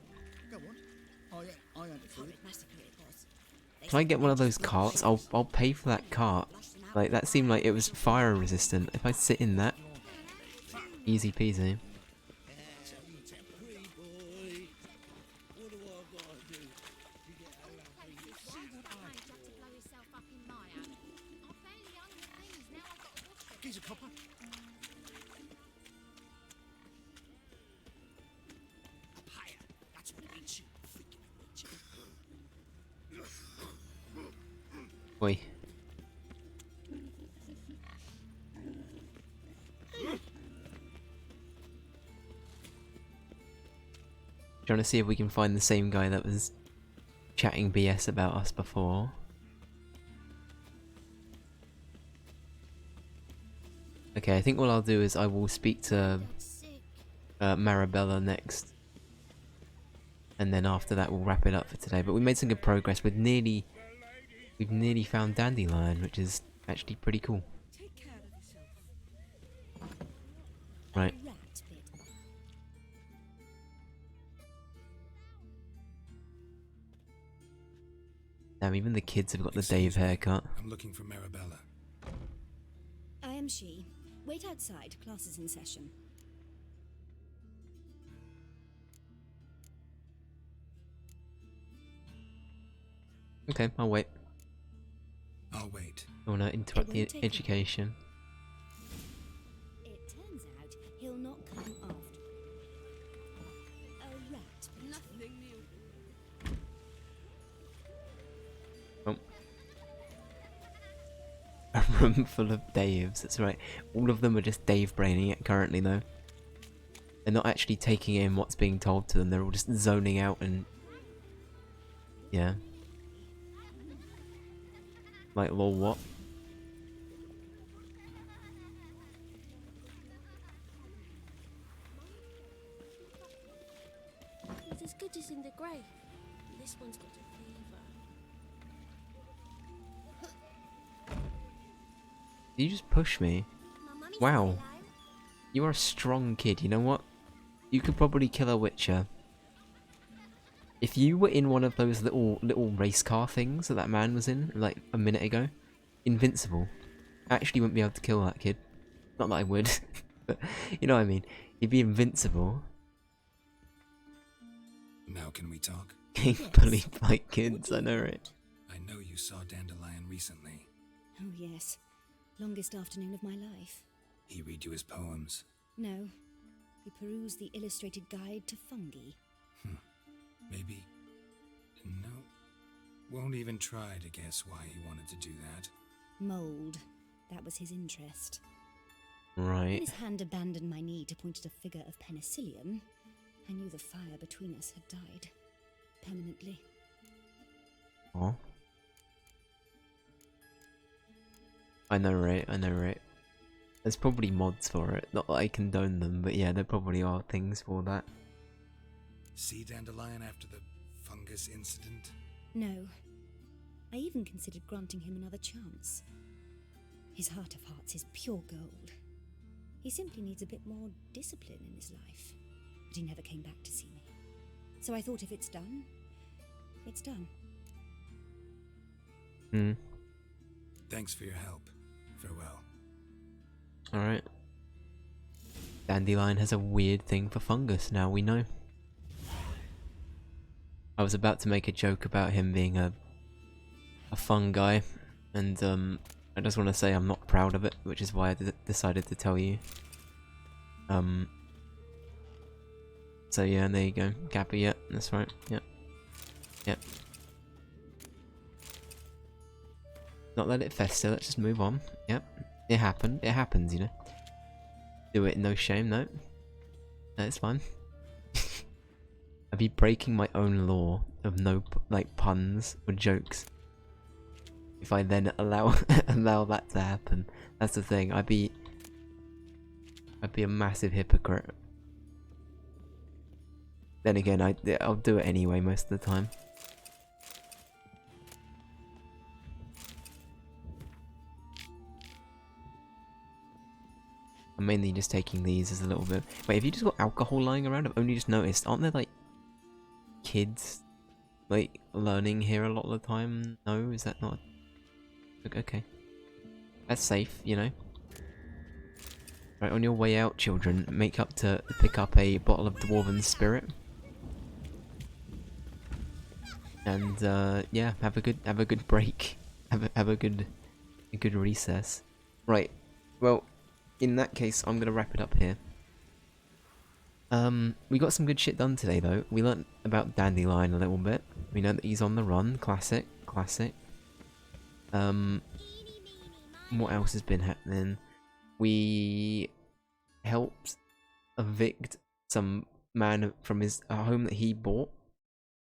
get one of those carts? I'll pay for that cart. Like, that seemed like it was fire resistant. If I sit in that, easy peasy. He's a copper. Higher. That's what it means. Oi. Trying to see if we can find the same guy that was chatting BS about us before. Okay, I think what I'll do is I will speak to Marabella next. And then after that we'll wrap it up for today. But we made some good progress. We've nearly found Dandelion, which is actually pretty cool. Right. Damn, even the kids have got the Dave haircut. I'm looking for Marabella. I am she. Wait outside. Class is in session. Okay, I'll wait. I'll wait. I wanna interrupt the education. It turns out he'll not come after. A rat. Nothing new. Oh. A room full of Daves, that's right. All of them are just Dave braining it currently though. They're not actually taking in what's being told to them, they're all just zoning out and... yeah. Like, lol, what? He's as good as in the grave. This one's got a fever. Did you just push me? Wow. You are a strong kid, you know what? You could probably kill a Witcher. If you were in one of those little race car things that man was in, like, a minute ago, invincible. I actually wouldn't be able to kill that kid. Not that I would, but you know what I mean. He'd be invincible. Now can we talk? Being bullied by kids, I know it. I know you saw Dandelion recently. Oh yes. Longest afternoon of my life. He read you his poems. No. He perused the illustrated guide to fungi. Maybe... no. Won't even try to guess why he wanted to do that. Mold. That was his interest. Right. When his hand abandoned my knee to point at a figure of penicillium, I knew the fire between us had died. Permanently. Oh. I know, right? I know, right? There's probably mods for it. Not that I condone them, but yeah, there probably are things for that. See Dandelion after the fungus incident? No. I even considered granting him another chance. His heart of hearts is pure gold. He simply needs a bit more discipline in his life. But he never came back to see me. So I thought if it's done, it's done. Thanks for your help. Farewell. Alright. Dandelion has a weird thing for fungus, now we know. I was about to make a joke about him being a fungi, and I just want to say I'm not proud of it, which is why I decided to tell you. So yeah, there you go. Kappa, yeah, that's right. Yep. Yep. Not let it fester, let's just move on. Yep. It happened. It happens, you know. Do it, no shame, no. No, it's fine. I'd be breaking my own law of no like puns or jokes if I then allow allow that to happen. That's the thing. I'd be a massive hypocrite. Then again, I'll do it anyway most of the time. I'm mainly just taking these as a little bit. Wait, have you just got alcohol lying around? I've only just noticed. Aren't there like kids like learning here a lot of the time? No, is that not? Okay, that's safe, you know. Right, on your way out, children, make up to pick up a bottle of Dwarven Spirit. And yeah, have a good break. Have a good recess. Right. Well, in that case, I'm gonna wrap it up here. We got some good shit done today, though. We learnt about Dandelion a little bit. We know that he's on the run. Classic. What else has been happening? We helped evict some man from his home that he bought.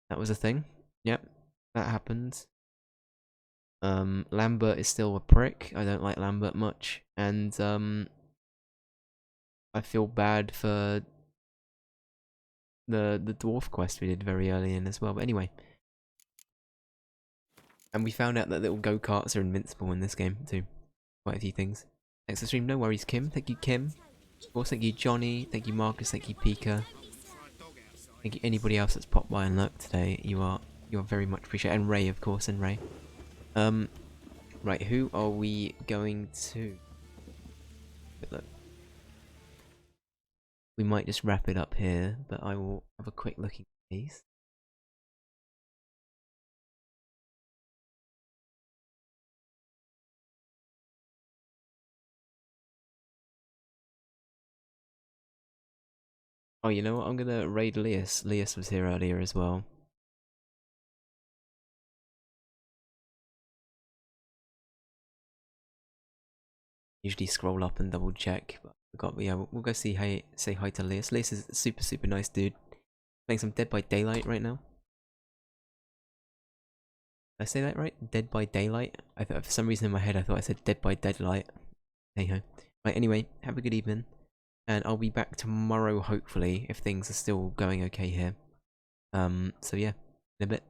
That was a thing. Yep, that happened. Lambert is still a prick. I don't like Lambert much, and I feel bad for the dwarf quest we did very early in as well. But anyway, and we found out that little go-karts are invincible in this game too. Quite a few things. Thanks for the stream. No worries, Kim. Thank you, Kim. Of course, thank you, Johnny. Thank you, Marcus. Thank you, Pika. Thank you, anybody else that's popped by and lurked today. You are very much appreciated. And Ray, of course, and Ray. Right, who are we going to? Look. We might just wrap it up here, but I will have a quick look at these. Oh, you know what? I'm gonna raid Leas. Leas was here earlier as well. Usually scroll up and double check, but I forgot. But yeah, we'll go say hi to Leas. Leas is a super nice dude. Playing some Dead by Daylight right now. Did I say that right? Dead by Daylight? I thought for some reason in my head I thought I said Dead by Deadlight. Hey ho. Right, anyway, have a good evening. And I'll be back tomorrow, hopefully, if things are still going okay here. So yeah, in a bit.